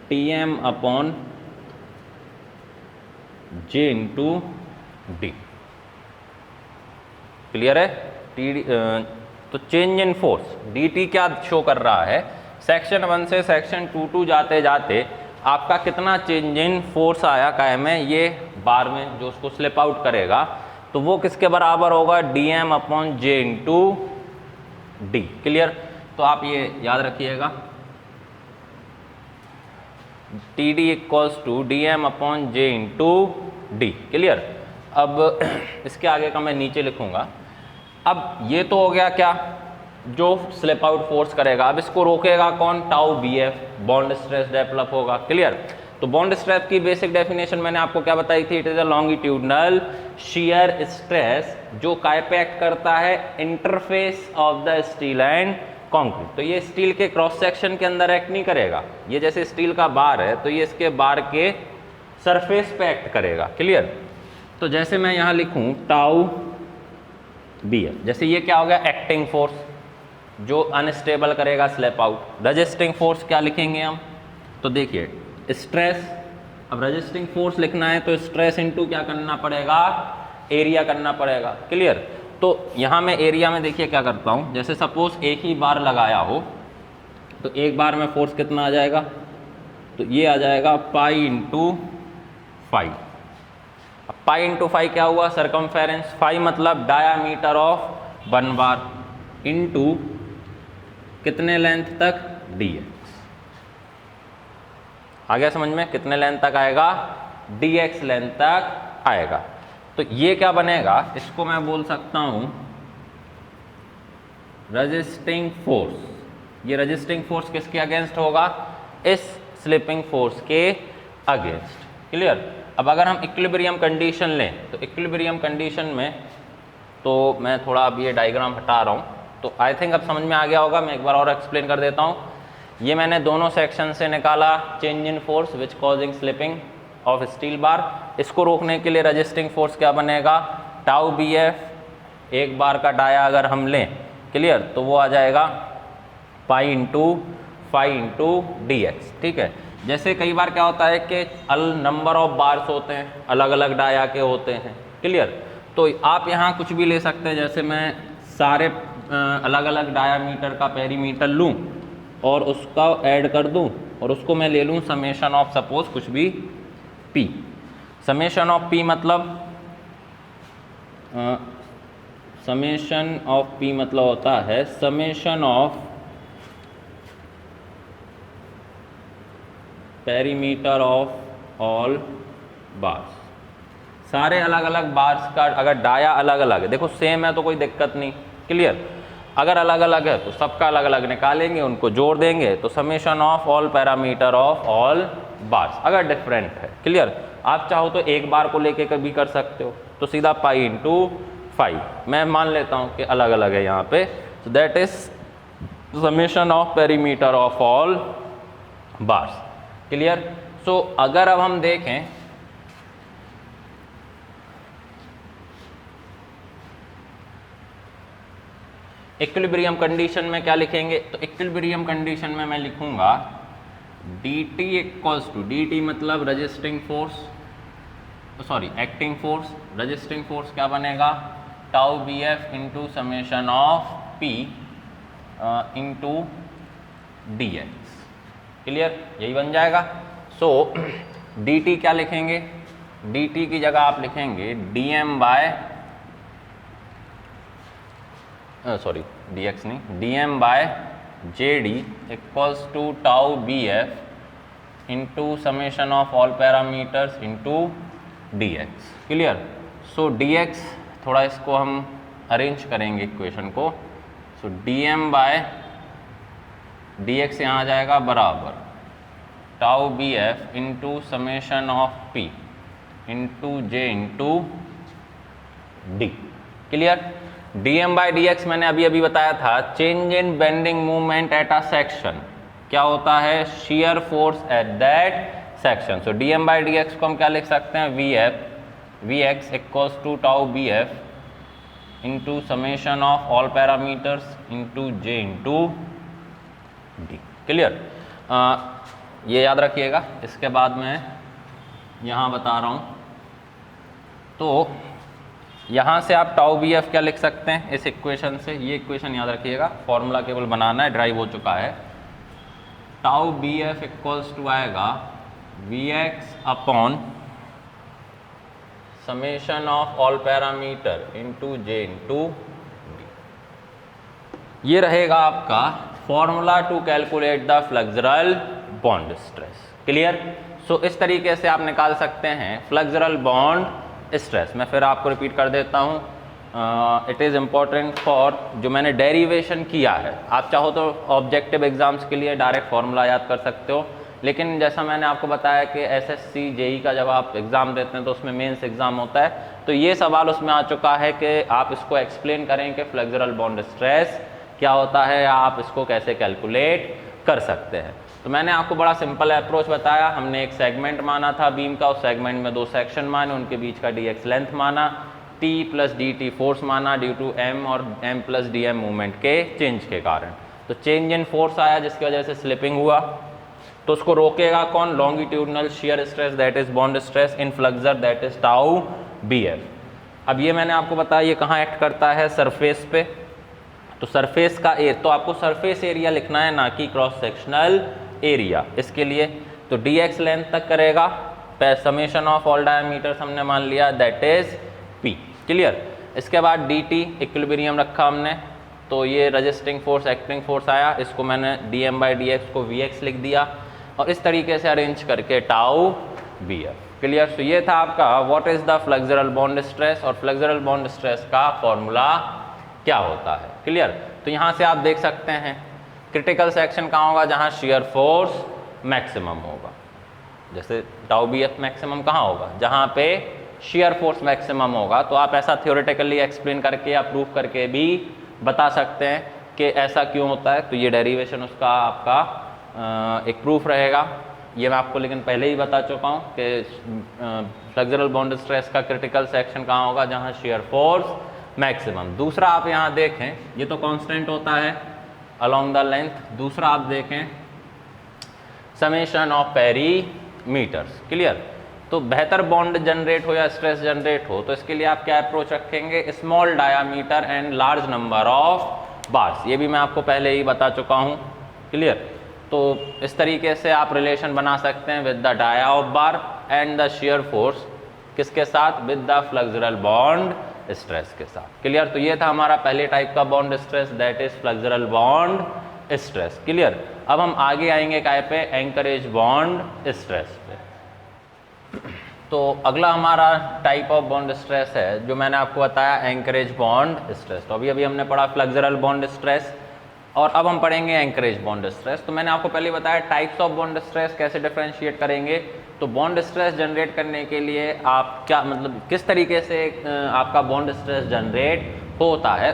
[SPEAKER 1] T M upon j into D. Clear है? टी डी तो change in force D T क्या शो कर रहा है? सेक्शन 1 से सेक्शन 2 जाते जाते आपका कितना चेंज इन फोर्स आया कायम में? ये बार में जो उसको स्लिप आउट करेगा, तो वो किसके बराबर होगा? D m upon j into D. Clear? तो आप ये याद रखिएगा, t d equals to d m upon j into D. Clear. अब इसके आगे का मैं नीचे लिखूंगा। अब ये तो हो गया क्या, जो स्लिप आउट फोर्स करेगा। अब इसको रोकेगा कौन, tau B f, bond stress develop होगा। क्लियर। तो बॉन्ड स्ट्रेस की बेसिक डेफिनेशन मैंने आपको क्या बताई थी, it is a longitudinal shear stress जो काय पे एक्ट करता है, interface of the steel and concrete. तो ये स्टील के क्रॉस सेक्शन के अंदर एक्ट नहीं करेगा, ये जैसे स्टील का बार है तो ये इसके बार के सरफेस पे एक्ट करेगा। क्लियर। तो जैसे मैं यहाँ लिखूँ टाउ बी एफ, जैसे ये क्या हो गया, एक्टिंग फोर्स जो अनस्टेबल करेगा स्लिप आउट। रजिस्टिंग फोर्स क्या लिखेंगे हम, तो देखिए स्ट्रेस। अब रजिस्टिंग फोर्स लिखना है तो स्ट्रेस इनटू क्या करना पड़ेगा, एरिया करना पड़ेगा। क्लियर। तो यहाँ मैं एरिया में देखिए क्या करता हूँ, जैसे सपोज एक ही बार लगाया हो तो एक बार में फोर्स कितना आ जाएगा, तो ये आ जाएगा pi into five. Pi into five क्या हुआ, सरकमफेरेंस। फाइव मतलब diameter of one bar into कितने लेंथ तक, dx। आ गया समझ में, कितने लेंथ तक आएगा, dx लेंथ तक आएगा। तो ये क्या बनेगा, इसको मैं बोल सकता हूं रजिस्टिंग फोर्स। ये रजिस्टिंग फोर्स किसके अगेंस्ट होगा, इस स्लिपिंग फोर्स के अगेंस्ट। क्लियर। अब अगर हम इक्विलिब्रियम कंडीशन लें तो इक्विलिब्रियम कंडीशन में, तो मैं थोड़ा अब ये डायग्राम हटा रहा हूँ, तो आई थिंक अब समझ में आ गया होगा। मैं एक बार और एक्सप्लेन कर देता हूँ। ये मैंने दोनों सेक्शन से निकाला change in force which causing slipping of steel bar. इसको रोकने के लिए रजिस्टिंग फोर्स क्या बनेगा, टाउ बी एफ। एक बार का डाया अगर हम लें, क्लियर, तो वो आ जाएगा pi into five into D x. ठीक है। जैसे कई बार क्या होता है कि नंबर ऑफ बार्स होते हैं, अलग अलग डाया के होते हैं। क्लियर। तो आप यहाँ कुछ भी ले सकते हैं, जैसे मैं सारे अलग अलग डायामीटर का पेरीमीटर लूँ और उसका ऐड कर दूँ और उसको मैं ले लूँ समेशन ऑफ सपोज कुछ भी पी। समेशन ऑफ पी मतलब समेशन ऑफ पी मतलब होता है summation of perimeter of all bars. सारे अलग अलग बार्स का अगर डाया अलग अलग है, देखो सेम है तो कोई दिक्कत नहीं। क्लियर। अगर अलग अलग है तो सबका अलग अलग निकालेंगे, उनको जोड़ देंगे तो summation of all parameter of all bars. अगर डिफरेंट है, क्लियर, आप चाहो तो एक बार को लेके कभी कर सकते हो, तो सीधा पाई इंटू फाइव। मैं मान लेता हूँ कि अलग अलग है यहाँ पे, तो that is summation of perimeter of all bars. Clear. So अगर अब हम देखें इक्विलिब्रियम कंडीशन में क्या लिखेंगे, तो इक्विलिब्रियम कंडीशन में मैं लिखूंगा dt इक्वल्स टू, dt मतलब resisting force, sorry acting force. Resisting force क्या बनेगा, tau B F into summation of P into D X. Clear, यही बन जाएगा। सो dt क्या लिखेंगे, dt की जगह आप लिखेंगे dm बाय सॉरी dx नहीं, dm by jd equals to tau B F into summation of all parameters into dx। Clear. So dx थोड़ा इसको हम अरेंज करेंगे इक्वेशन को। सो dm बाय dx यहाँ आ जाएगा बराबर tau B F into summation of p into j into d। Clear. dm by dx मैंने अभी अभी बताया था change in bending movement at a section. क्या होता है, shear force at that section. So dm by dx को हम क्या लिख सकते हैं, vx equals to tau B F into summation of all parameters into j into D. Clear. ये याद रखिएगा। इसके बाद मैं यहाँ बता रहा हूँ, तो यहाँ से आप टाउ बी एफ क्या लिख सकते हैं इस इक्वेशन से, ये इक्वेशन याद रखिएगा, फॉर्मूला केवल बनाना है, ड्राइव हो चुका है। Tau B F equals to आएगा V X upon summation of all parameter into J into D. ये रहेगा आपका formula to calculate the flexural bond stress. Clear. So इस तरीके से आप निकाल सकते हैं फ्लेक्सुरल बॉन्ड स्ट्रेस। मैं फिर आपको रिपीट कर देता हूँ, इट इज़ इम्पॉर्टेंट फॉर, जो मैंने डेरिवेशन किया है, आप चाहो तो ऑब्जेक्टिव एग्जाम्स के लिए डायरेक्ट फॉर्मूला याद कर सकते हो, लेकिन जैसा मैंने आपको बताया कि एसएससी जेई का जब आप एग्ज़ाम देते हैं तो उसमें मेंस एग्ज़ाम होता है, तो ये सवाल उसमें आ चुका है कि आप इसको एक्सप्लेन करें कि फ्लेक्सुरल बॉन्ड स्ट्रेस क्या होता है या आप इसको कैसे कैलकुलेट कर सकते हैं। तो मैंने आपको बड़ा सिंपल अप्रोच बताया, हमने एक सेगमेंट माना था बीम का, उस सेगमेंट में 2 सेक्शन माने, उनके बीच का dx लेंथ माना, t + dt फोर्स माना ड्यू टू m और m + dm मूवमेंट के चेंज के कारण। तो चेंज इन फोर्स आया जिसकी वजह से स्लिपिंग हुआ, तो उसको रोकेगा कौन? Longitudinal shear stress that is bond stress in flexure that is tau bf। अब ये मैंने आपको बताया ये कहाँ एक्ट करता है? सरफेस पे। तो सरफेस का तो आपको सरफेस एरिया लिखना है, ना कि क्रॉस सेक्शनल एरिया। इसके लिए तो dx लेंथ तक करेगा, समेशन ऑफ ऑल डायमीटर्स हमने मान लिया दैट इज p। क्लियर? इसके बाद dt इक्विलिब्रियम रखा हमने, तो ये रजिस्टिंग फोर्स एक्टिंग फोर्स आया, इसको मैंने dm/dx को vx लिख दिया और इस तरीके से अरेंज करके टाउ bf। क्लियर? तो ये था आपका what is the flexural bond stress, और फ्लेक्सुरल बॉन्ड स्ट्रेस का फॉर्मूला क्या होता है। क्लियर? तो यहाँ से आप देख सकते हैं क्रिटिकल सेक्शन कहाँ होगा? जहाँ शेयर फोर्स मैक्सिमम होगा। जैसे टाउ bf मैक्सिमम कहाँ होगा? जहाँ पे शेयर फोर्स मैक्सिमम होगा। तो आप ऐसा थ्योरेटिकली एक्सप्लेन करके या प्रूफ करके भी बता सकते हैं कि ऐसा क्यों होता है। तो ये डेरिवेशन उसका आपका एक प्रूफ रहेगा। ये मैं आपको लेकिन पहले ही बता चुका हूँ कि फ्लेक्सुरल बॉन्ड स्ट्रेस का क्रिटिकल सेक्शन कहाँ होगा? जहाँ शेयर फोर्स मैक्सिमम। दूसरा आप यहाँ देखें, ये तो कांस्टेंट होता है अलोंग द लेंथ। दूसरा आप देखें समेशन ऑफ पेरीमीटर्स। क्लियर? तो बेहतर बॉन्ड जनरेट हो या स्ट्रेस जनरेट हो, तो इसके लिए आप क्या अप्रोच रखेंगे? Small diameter and large number of bars. ये भी मैं आपको पहले ही बता चुका हूँ। क्लियर? तो इस तरीके से आप रिलेशन बना सकते हैं with the dia of bar and the shear force, किसके साथ? With the flexural bond stress के साथ। क्लियर? तो ये था हमारा पहले टाइप का bond stress that is flexural bond stress. Clear? अब हम आगे आएंगे काय पे? एंकरेज बॉन्ड स्ट्रेस पे। तो अगला हमारा टाइप ऑफ बॉन्ड स्ट्रेस है जो मैंने आपको बताया, एंकरेज बॉन्ड स्ट्रेस। तो अभी हमने पढ़ा फ्लेक्सुरल बॉन्ड स्ट्रेस और अब हम पढ़ेंगे एंकरेज बॉन्ड स्ट्रेस। तो मैंने आपको पहले बताया टाइप्स ऑफ बॉन्ड स्ट्रेस कैसे डिफरेंशिएट करेंगे। तो बॉन्ड स्ट्रेस जनरेट करने के लिए आप क्या मतलब किस तरीके से आपका बॉन्ड स्ट्रेस जनरेट होता है,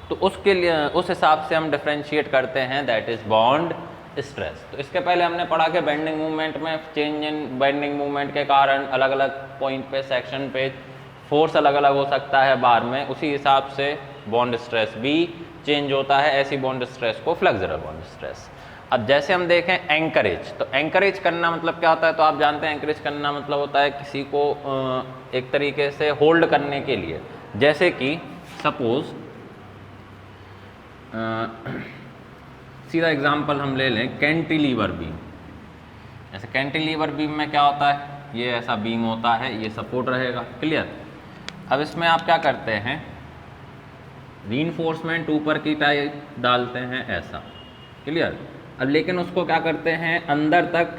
[SPEAKER 1] तो उसके लिए उस हिसाब से हम डिफरेंशिएट करते हैं दैट इज बॉन्ड स्ट्रेस। तो इसके पहले हमने पढ़ा कि बेंडिंग मूवमेंट में चेंज इन बेंडिंग मूवमेंट के कारण अलग अलग पॉइंट पे सेक्शन पे फोर्स अलग अलग हो सकता है बार में, उसी हिसाब से बॉन्ड स्ट्रेस भी चेंज होता है। ऐसी बॉन्ड स्ट्रेस को फ्लेक्सुरल बॉन्ड स्ट्रेस। अब जैसे हम देखें एंकरेज, तो एंकरेज करना मतलब क्या होता है? तो आप जानते हैं एंकरेज करना मतलब होता है किसी को एक तरीके से होल्ड करने के लिए। जैसे कि सपोज सीधा एग्जांपल हम ले लें कैंटिलीवर बीम। जैसे कैंटिलीवर बीम में क्या होता है? ये ऐसा बीम होता है, ये सपोर्ट रहेगा। क्लियर? अब इसमें आप क्या करते हैं? रीइंफोर्समेंट ऊपर की टाइप डालते हैं ऐसा। क्लियर? अब लेकिन उसको क्या करते हैं? अंदर तक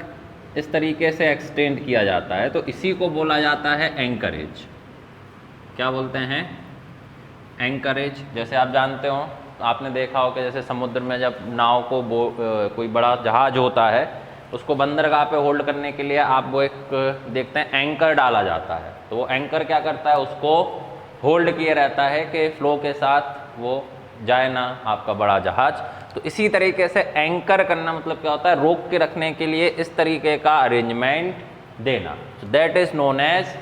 [SPEAKER 1] इस तरीके से एक्सटेंड किया जाता है, तो इसी को बोला जाता है एंकरेज। क्या बोलते हैं? एंकरेज। जैसे आप जानते हो, आपने देखा हो कि जैसे समुद्र में जब नाव को कोई बड़ा जहाज होता है, उसको बंदरगाह पे होल्ड करने के लिए आप वो एक देखते हैं एंकर डाला जाता है। तो वो एंकर क्या करता है? उसको होल्ड किए रहता है कि फ्लो के साथ वो जाए ना आपका बड़ा जहाज। तो इसी तरीके से एंकर करना मतलब क्या होता है? रोक के रखने के लिए इस तरीके का अरेंजमेंट देना। तो that is known as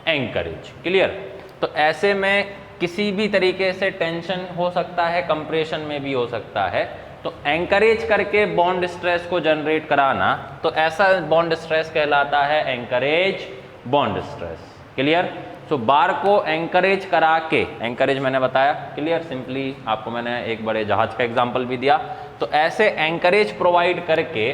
[SPEAKER 1] anchorage. Clear? तो ऐसे में किसी भी तरीके से टेंशन हो सकता है, कंप्रेशन में भी हो सकता है। तो एंकरेज करके बॉन्ड स्ट्रेस को जनरेट कराना, तो ऐसा बॉन्ड स्ट्रेस कहलाता है एंकरेज बॉन्ड स्ट्रेस। क्लियर? तो बार को एंकरेज करा के, एंकरेज मैंने बताया। क्लियर? सिंपली आपको मैंने एक बड़े जहाज का एग्जांपल भी दिया। तो ऐसे एंकरेज प्रोवाइड करके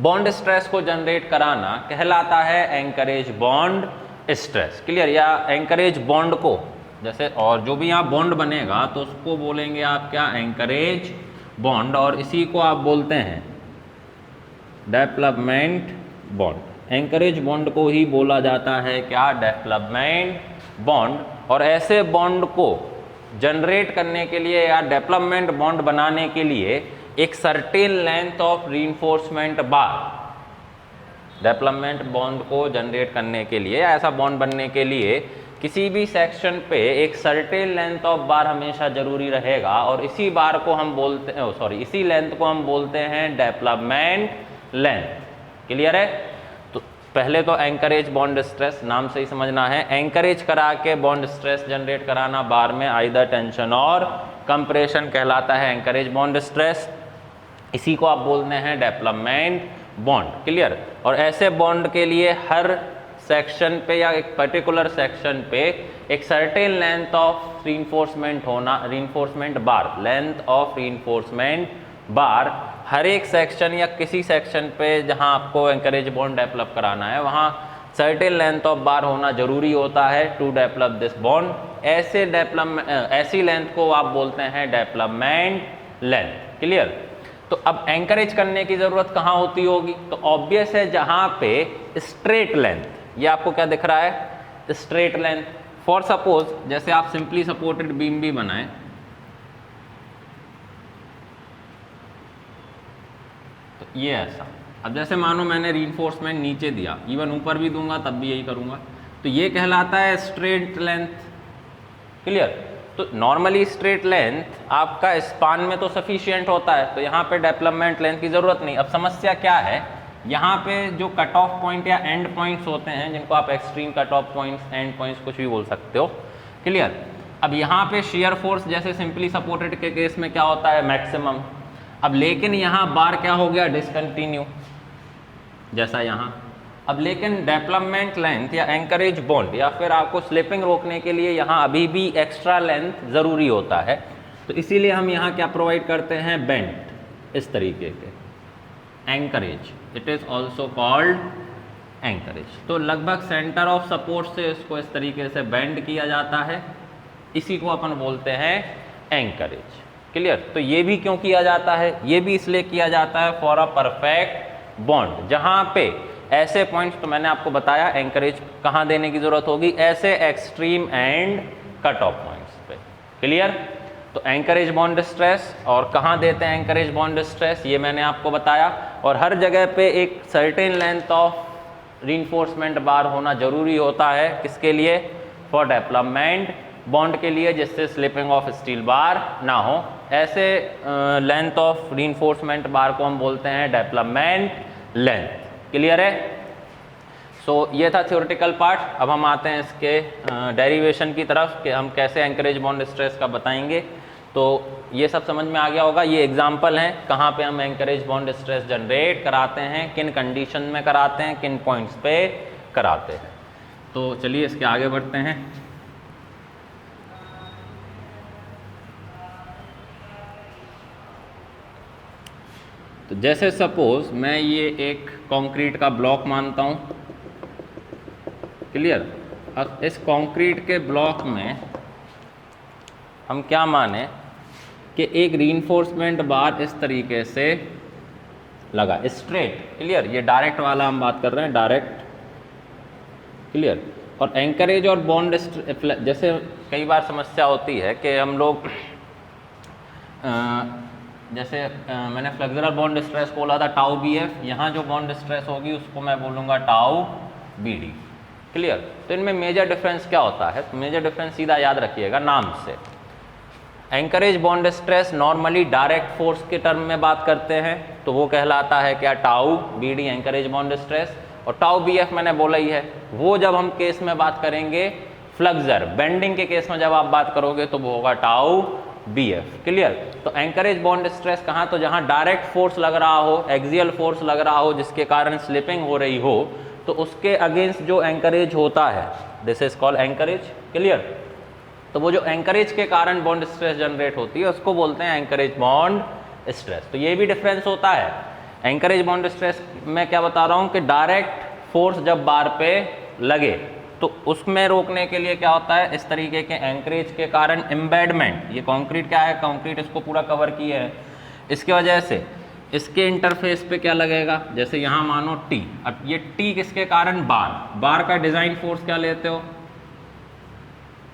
[SPEAKER 1] बॉन्ड स्ट्रेस को जनरेट कराना कहलाता है एंकरेज बॉन्ड स्ट्रेस। क्लियर? या एंकरेज बॉन्ड को जैसे, और जो भी यहाँ बॉन्ड बनेगा तो उसको बोलेंगे आप क्या? Anchorage bond. और इसी को आप बोलते हैं डेवलपमेंट बॉन्ड। एंकरेज बॉन्ड को ही बोला जाता है क्या, डेवलपमेंट बॉन्ड। और ऐसे बॉन्ड को जनरेट करने के लिए या डेवलपमेंट बॉन्ड बनाने के लिए एक certain length of reinforcement bar, development bond को जनरेट करने के लिए या ऐसा बॉन्ड बनने के लिए किसी भी सेक्शन पे एक सर्टेन लेंथ ऑफ बार हमेशा जरूरी रहेगा, और इसी बार को हम बोलते हैं इसी लेंथ को हम बोलते हैं डेवलपमेंट लेंथ। क्लियर है? तो पहले तो एंकरेज बॉन्ड स्ट्रेस, नाम से ही समझना है, एंकरेज करा के बॉन्ड स्ट्रेस जनरेट कराना बार में, आइदर टेंशन और कंप्रेशन कहलाता है एंकरेज बॉन्ड स्ट्रेस। इसी को आप बोलते हैं डेवलपमेंट बॉन्ड। क्लियर? और ऐसे बॉन्ड के लिए हर सेक्शन पे या एक पर्टिकुलर सेक्शन पे एक सर्टेन लेंथ ऑफ रीइंफोर्समेंट होना, reinforcement bar, length of reinforcement bar हर एक सेक्शन या किसी सेक्शन पे जहां आपको एंकरेज बॉन्ड डेवलप कराना है वहां सर्टेन लेंथ ऑफ बार होना जरूरी होता है टू डेवलप दिस बॉन्ड। ऐसी लेंथ को आप बोलते हैं डेवलपमेंट लेंथ। क्लियर? तो अब एंकरेज करने की जरूरत कहाँ होती होगी? तो ऑब्वियस है जहां पे स्ट्रेट लेंथ, ये आपको क्या दिख रहा है, स्ट्रेट लेंथ। फॉर सपोज जैसे आप सिंपली सपोर्टेड बीम भी बनाएं, तो ये ऐसा, अब जैसे मानो मैंने रीइंफोर्समेंट नीचे दिया, इवन ऊपर भी दूंगा तब भी यही करूंगा, तो ये कहलाता है स्ट्रेट लेंथ। क्लियर? तो नॉर्मली स्ट्रेट लेंथ आपका स्पान में तो सफिशिएंट होता है, तो यहाँ पे डेवलपमेंट लेंथ की जरूरत नहीं। अब समस्या क्या है, यहाँ पे जो कट ऑफ पॉइंट या एंड पॉइंट्स होते हैं, जिनको आप extreme cut off points, and points कुछ भी बोल सकते हो। क्लियर? अब यहाँ पे शेयर फोर्स जैसे सिंपली सपोर्टेड के केस में क्या होता है, मैक्सिमम। अब लेकिन यहाँ बार क्या हो गया, डिसकंटिन्यू, जैसा यहाँ। अब लेकिन डेवलपमेंट लेंथ या एंकरेज बॉन्ड या फिर आपको स्लिपिंग रोकने के लिए यहाँ अभी भी एक्स्ट्रा लेंथ ज़रूरी होता है, तो इसीलिए हम यहाँ क्या प्रोवाइड करते हैं, बेंट, इस तरीके के anchorage. It is also called anchorage. तो लगभग सेंटर ऑफ सपोर्ट से इसको इस तरीके से बेंड किया जाता है, इसी को अपन बोलते हैं एंकरेज। क्लियर? तो ये भी क्यों किया जाता है, ये भी इसलिए किया जाता है फॉर अ परफेक्ट बॉन्ड, जहाँ पे ऐसे पॉइंट्स, तो मैंने आपको बताया एंकरेज कहाँ देने की जरूरत होगी, ऐसे extreme and cut off points पे। क्लियर? तो एंकरेज बॉन्ड स्ट्रेस और कहाँ देते हैं एंकरेज बॉन्ड स्ट्रेस, ये मैंने आपको बताया। और हर जगह पे एक सर्टेन लेंथ ऑफ रीइंफोर्समेंट बार होना जरूरी होता है, किसके लिए, फॉर डेवलपमेंट बॉन्ड के लिए, जिससे स्लिपिंग ऑफ स्टील बार ना हो। ऐसे लेंथ ऑफ रीइंफोर्समेंट बार को हम बोलते हैं डेवलपमेंट लेंथ। क्लियर है? सो ये था थ्योरेटिकल पार्ट। अब हम आते हैं इसके डेरिवेशन की तरफ कि हम कैसे एंकरेज बॉन्ड स्ट्रेस का बताएंगे। तो ये सब समझ में आ गया होगा। ये एग्जांपल हैं कहाँ पे हम एंकरेज बॉन्ड स्ट्रेस जनरेट कराते हैं, किन कंडीशन में कराते हैं, किन पॉइंट्स पे कराते हैं। तो चलिए इसके आगे बढ़ते हैं। तो जैसे सपोज मैं ये एक कंक्रीट का ब्लॉक मानता हूँ। क्लियर? अब इस कंक्रीट के ब्लॉक में हम क्या माने कि एक रीइंफोर्समेंट बार इस तरीके से लगा, स्ट्रेट। क्लियर? ये डायरेक्ट वाला हम बात कर रहे हैं, डायरेक्ट। क्लियर? और एंकरेज और बॉन्ड, जैसे कई बार समस्या होती है कि हम लोग जैसे मैंने फ्लेक्सुरल बॉन्ड स्ट्रेस बोला था टाउ बी एफ, यहाँ जो बॉन्ड स्ट्रेस होगी उसको मैं बोलूँगा टाउ बी डी। क्लियर? तो इनमें मेजर डिफरेंस क्या होता है, तो मेजर डिफरेंस सीधा याद रखिएगा नाम से। Anchorage bond stress normally direct force के टर्म में बात करते हैं, तो वो कहलाता है क्या, tau B D, anchorage bond stress. और टाउ बी एफ मैंने बोला ही है, वो जब हम केस में बात करेंगे फ्लक्सर बेंडिंग के केस में जब आप बात करोगे तो वो होगा टाउ बी एफ। क्लियर? तो एंकरेज बॉन्ड स्ट्रेस कहाँ, तो जहाँ डायरेक्ट फोर्स लग रहा हो, एक्सियल फोर्स लग रहा हो जिसके कारण स्लिपिंग हो रही हो, तो उसके अगेंस्ट जो एंकरेज होता है, this is called anchorage. Clear? तो वो जो एंकरेज के कारण बॉन्ड स्ट्रेस जनरेट होती है उसको बोलते हैं एंकरेज बॉन्ड स्ट्रेस। तो ये भी डिफरेंस होता है। एंकरेज बॉन्ड स्ट्रेस में क्या बता रहा हूँ कि डायरेक्ट फोर्स जब बार पे लगे तो उसमें रोकने के लिए क्या होता है, इस तरीके के एंकरेज के कारण एम्बेडमेंट, ये कंक्रीट क्या है, कंक्रीट इसको पूरा कवर किया है, इसकी वजह से इसके इंटरफेस पे क्या लगेगा, जैसे यहाँ मानो T, अब ये T किसके कारण, बार का डिजाइन फोर्स क्या लेते हो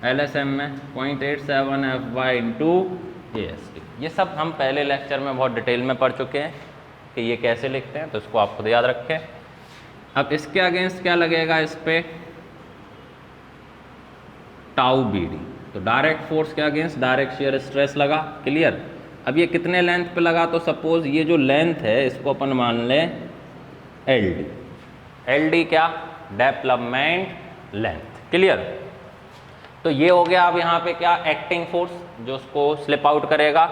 [SPEAKER 1] LSM में 0.87 Fy इंटू AST। ये सब हम पहले लेक्चर में बहुत डिटेल में पढ़ चुके हैं कि ये कैसे लिखते हैं, तो इसको आप खुद याद रखें। अब इसके अगेंस्ट क्या लगेगा, इस पे टाउ BD, तो डायरेक्ट फोर्स के अगेंस्ट डायरेक्ट शियर स्ट्रेस लगा, क्लियर। अब ये कितने लेंथ पे लगा, तो सपोज ये जो लेंथ है इसको अपन मान लें LD। LD क्या, डेवलपमेंट लेंथ, क्लियर। तो ये हो गया। अब यहाँ पे क्या, एक्टिंग फोर्स जो उसको स्लिप आउट करेगा,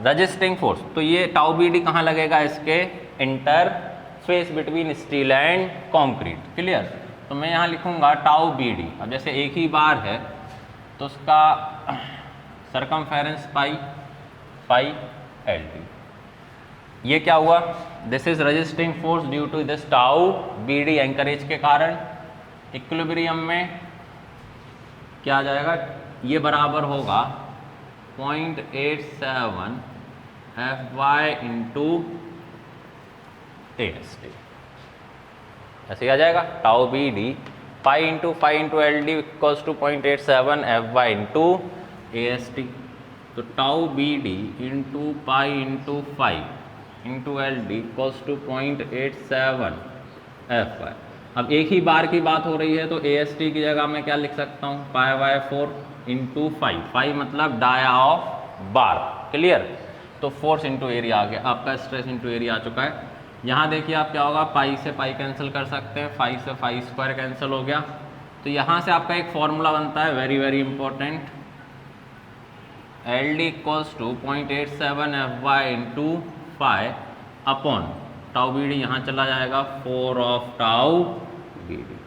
[SPEAKER 1] रजिस्टिंग फोर्स, तो ये टाउ BD कहाँ लगेगा, इसके interface between steel and concrete, clear. तो मैं यहाँ लिखूँगा टाउ BD, अब जैसे एक ही बार है तो उसका सरकमफेरेंस पाई LD। ये क्या हुआ, this is resisting force due to this tau BD anchorage के कारण। इक्विलिब्रियम में क्या आ जाएगा, ये बराबर होगा 0.87 Fy इंटू AST, ऐसे ही आ जाएगा। Tau BD pi into LD equals to 0.87 Fy into AST। तो tau BD into pi into 5 into LD equals to 0.87 Fy। अब एक ही बार की बात हो रही है तो AST की जगह मैं क्या लिख सकता हूँ, π/4 इंटू 5 मतलब डाया ऑफ बार, क्लियर। तो फोर्स इंटू एरिया आ गया, आपका स्ट्रेस इंटू एरिया आ चुका है। यहाँ देखिए आप क्या होगा, पाई से पाई कैंसिल कर सकते हैं, 5 से 5 स्क्वायर कैंसिल हो गया। तो यहाँ से आपका एक फॉर्मूला बनता है very very important, LD equals to 0.87 Fy into 5 upon tau BD, यहाँ चला जाएगा 4 of tau BD।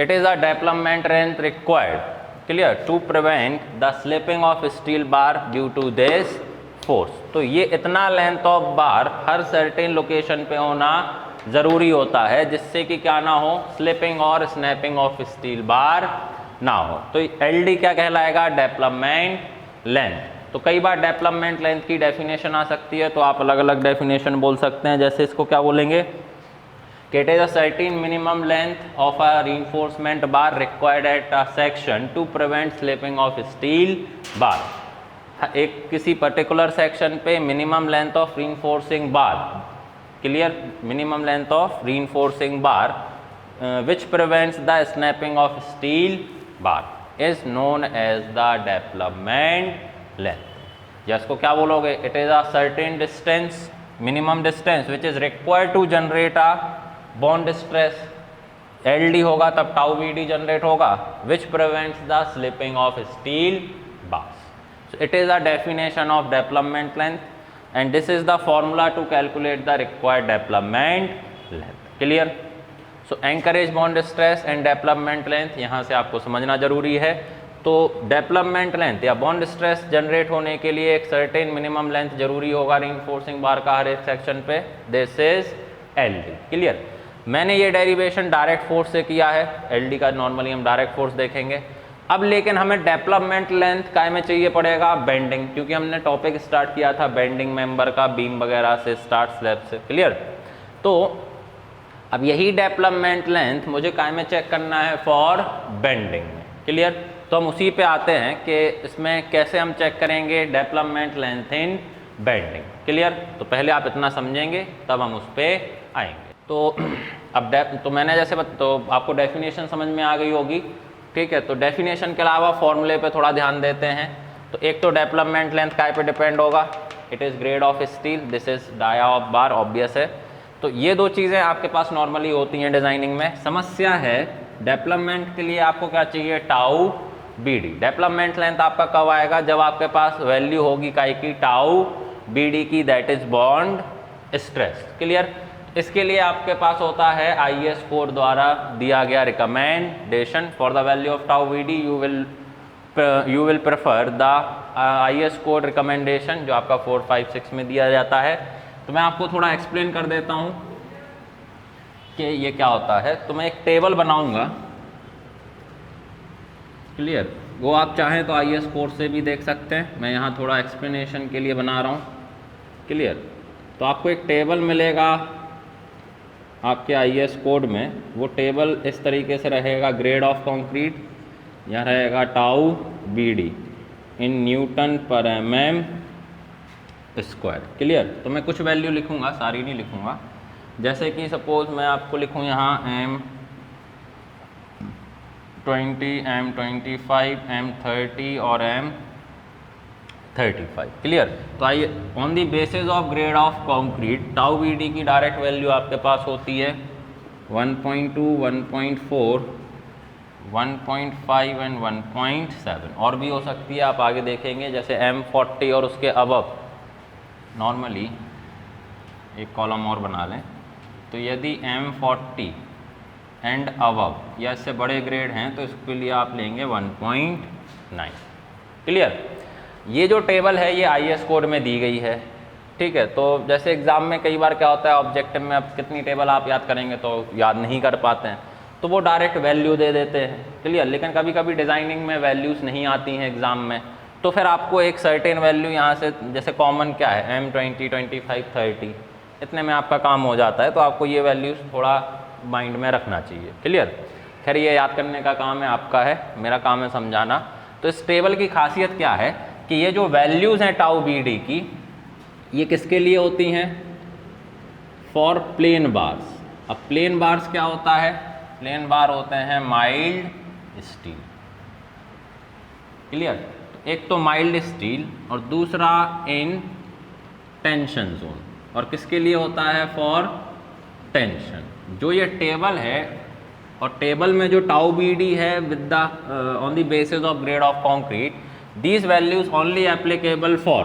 [SPEAKER 1] It is a development length required, clear, to prevent the slipping of steel bar due to this force. तो ये इतना length of bar हर certain location पे होना जरूरी होता है जिससे कि क्या ना हो, स्लिपिंग और स्नैपिंग ऑफ स्टील बार ना हो। तो LD क्या कहलाएगा, डेवलपमेंट लेंथ। तो कई बार डेवलपमेंट लेंथ की डेफिनेशन आ सकती है, तो आप अलग अलग डेफिनेशन बोल सकते हैं। जैसे इसको क्या बोलेंगे कि it is a certain minimum length of a reinforcement bar required at a section to prevent slipping of steel bar. एक किसी पर्टिकुलर सेक्शन पे minimum length of reinforcing bar, clear, minimum length of reinforcing bar which prevents the snapping of steel bar is known as the development length। या इसको क्या बोलोगे, it is a certain distance, minimum distance which is required to generate a bond stress। LD होगा तब tau BD generate होगा, which prevents the slipping of steel bars। So it is a definition of development length and this is the formula to calculate the required development length, clear। So anchorage bond stress and development length यहाँ से आपको समझना जरूरी है। तो development length या bond stress generate होने के लिए एक सर्टेन मिनिमम लेंथ जरूरी होगा रीइंफोर्सिंग बार का हर एक सेक्शन पे, दिस इज LD, क्लियर। मैंने ये डेरिवेशन डायरेक्ट फोर्स से किया है, LD का नॉर्मली हम डायरेक्ट फोर्स देखेंगे। अब लेकिन हमें डेवलपमेंट लेंथ काय में चाहिए पड़ेगा, बेंडिंग, क्योंकि हमने टॉपिक स्टार्ट किया था बेंडिंग मेंबर का, बीम वगैरह से स्टार्ट, स्लैब से, क्लियर। तो अब यही डेवलपमेंट लेंथ मुझे काय में चेक करना है, फॉर बेंडिंग में, क्लियर। तो हम उसी पे आते हैं कि इसमें कैसे हम चेक करेंगे डेवलपमेंट लेंथ इन बेंडिंग, क्लियर। तो पहले आप इतना समझेंगे तब हम उस पर आएंगे। तो अब तो मैंने जैसे तो आपको डेफिनेशन समझ में आ गई होगी, ठीक है। तो डेफिनेशन के अलावा फॉर्मूले पे थोड़ा ध्यान देते हैं। तो एक तो डेवलपमेंट लेंथ काय पे डिपेंड होगा, it is grade of steel, this is dia of bar, obvious है। तो ये दो चीज़ें आपके पास नॉर्मली होती हैं डिज़ाइनिंग में। समस्या है डेवलपमेंट के लिए आपको क्या चाहिए, टाउ BD। डेवलपमेंट लेंथ आपका कब आएगा, जब आपके पास वैल्यू होगी काय की, टाउ BD की, that is bond stress, clear. इसके लिए आपके पास होता है IS कोड द्वारा दिया गया recommendation for the value of tau BD you will prefer the IS code recommendation जो आपका 4, 5, 6 में दिया जाता है। तो मैं आपको थोड़ा एक्सप्लेन कर देता हूँ कि ये क्या होता है। तो मैं एक टेबल बनाऊंगा, क्लियर। वो आप चाहें तो IS कोड से भी देख सकते हैं, मैं यहाँ थोड़ा एक्सप्लेनेशन के लिए बना रहा हूँ। क्लियर। तो आपको एक टेबल मिलेगा आपके IS कोड में, वो टेबल इस तरीके से रहेगा, ग्रेड ऑफ कंक्रीट, यहाँ रहेगा टाउ BD इन न्यूटन पर mm स्क्वायर। क्लियर। तो मैं कुछ वैल्यू लिखूंगा, सारी नहीं लिखूंगा। जैसे कि सपोज मैं आपको लिखूं यहाँ M20, M25, M30 और M35। क्लियर। तो आइए, on the basis of grade of concrete tau BD की डायरेक्ट वैल्यू आपके पास होती है 1.2, 1.4, 1.5 एंड 1.7, और भी हो सकती है, आप आगे देखेंगे। जैसे M40 और उसके अबव, नॉर्मली एक कॉलम और बना लें, तो यदि M40 एंड अबव या इससे बड़े ग्रेड हैं तो इसके लिए आप लेंगे 1.9। क्लियर। ये जो टेबल है ये IS कोड में दी गई है, ठीक है। तो जैसे एग्ज़ाम में कई बार क्या होता है, ऑब्जेक्टिव में अब कितनी टेबल आप याद करेंगे तो याद नहीं कर पाते हैं, तो वो डायरेक्ट वैल्यू दे देते हैं। क्लियर। लेकिन कभी कभी डिज़ाइनिंग में वैल्यूज़ नहीं आती हैं एग्ज़ाम में, तो फिर आपको एक सर्टेन वैल्यू यहाँ से, जैसे कॉमन क्या है M20, 25, 30, इतने में आपका काम हो जाता है। तो आपको ये वैल्यूज़ थोड़ा माइंड में रखना चाहिए। क्लियर। खैर ये याद करने का काम है आपका, है मेरा काम है समझाना। तो इस टेबल की खासियत क्या है कि ये जो वैल्यूज़ हैं टाउ BD की, ये किसके लिए होती हैं? For plain bars. अब प्लेन बार्स क्या होता है? प्लेन बार होते हैं माइल्ड स्टील। क्लियर। एक तो माइल्ड स्टील और दूसरा इन टेंशन जोन। और किसके लिए होता है? For tension. जो ये टेबल है, और टेबल में जो टाउ BD है with the on the basis of grade of concrete, these values only applicable for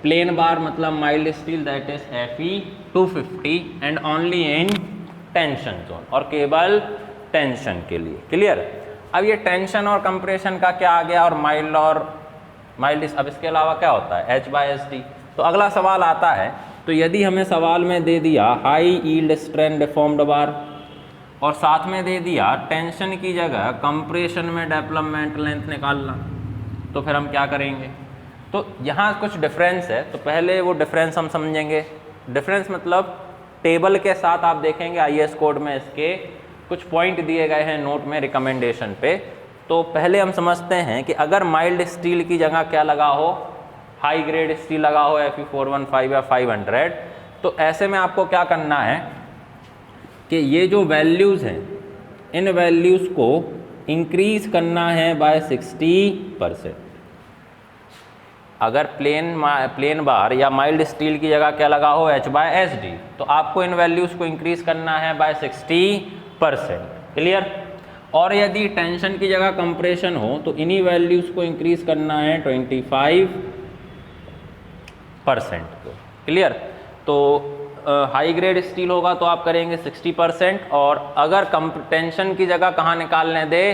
[SPEAKER 1] plain bar, मतलब mild steel, that is Fe250, and only in tension zone, और केवल टेंशन के लिए। क्लियर। अब ये टेंशन और compression का क्या आ गया, और माइल्ड, अब इसके अलावा क्या होता है? H/SD। तो अगला सवाल आता है, तो यदि हमें सवाल में दे दिया हाई यील्ड स्ट्रेंथ डिफॉर्म्ड बार, और साथ में दे दिया टेंशन की जगह कंप्रेशन में डेवलपमेंट लेंथ निकालना, तो फिर हम क्या करेंगे? तो यहाँ कुछ डिफरेंस है, तो पहले वो डिफरेंस हम समझेंगे। डिफरेंस मतलब टेबल के साथ आप देखेंगे IS कोड में इसके कुछ पॉइंट दिए गए हैं नोट में, रिकमेंडेशन पे। तो पहले हम समझते हैं कि अगर माइल्ड स्टील की जगह क्या लगा हो, हाई ग्रेड स्टील लगा हो, Fe415 या 500, तो ऐसे में आपको क्या करना है कि ये जो वैल्यूज़ हैं, इन वैल्यूज़ को इंक्रीज करना है बाय 60%। अगर प्लेन बार या माइल्ड स्टील की जगह क्या लगा हो, H/SD, तो आपको इन वैल्यूज़ को इंक्रीज करना है बाय 60%। क्लियर। और यदि टेंशन की जगह कंप्रेशन हो तो इन्हीं वैल्यूज़ को इंक्रीज करना है 25% को। क्लियर। तो हाई ग्रेड स्टील होगा तो आप करेंगे 60%, और अगर टेंशन की जगह कहाँ निकालने दे,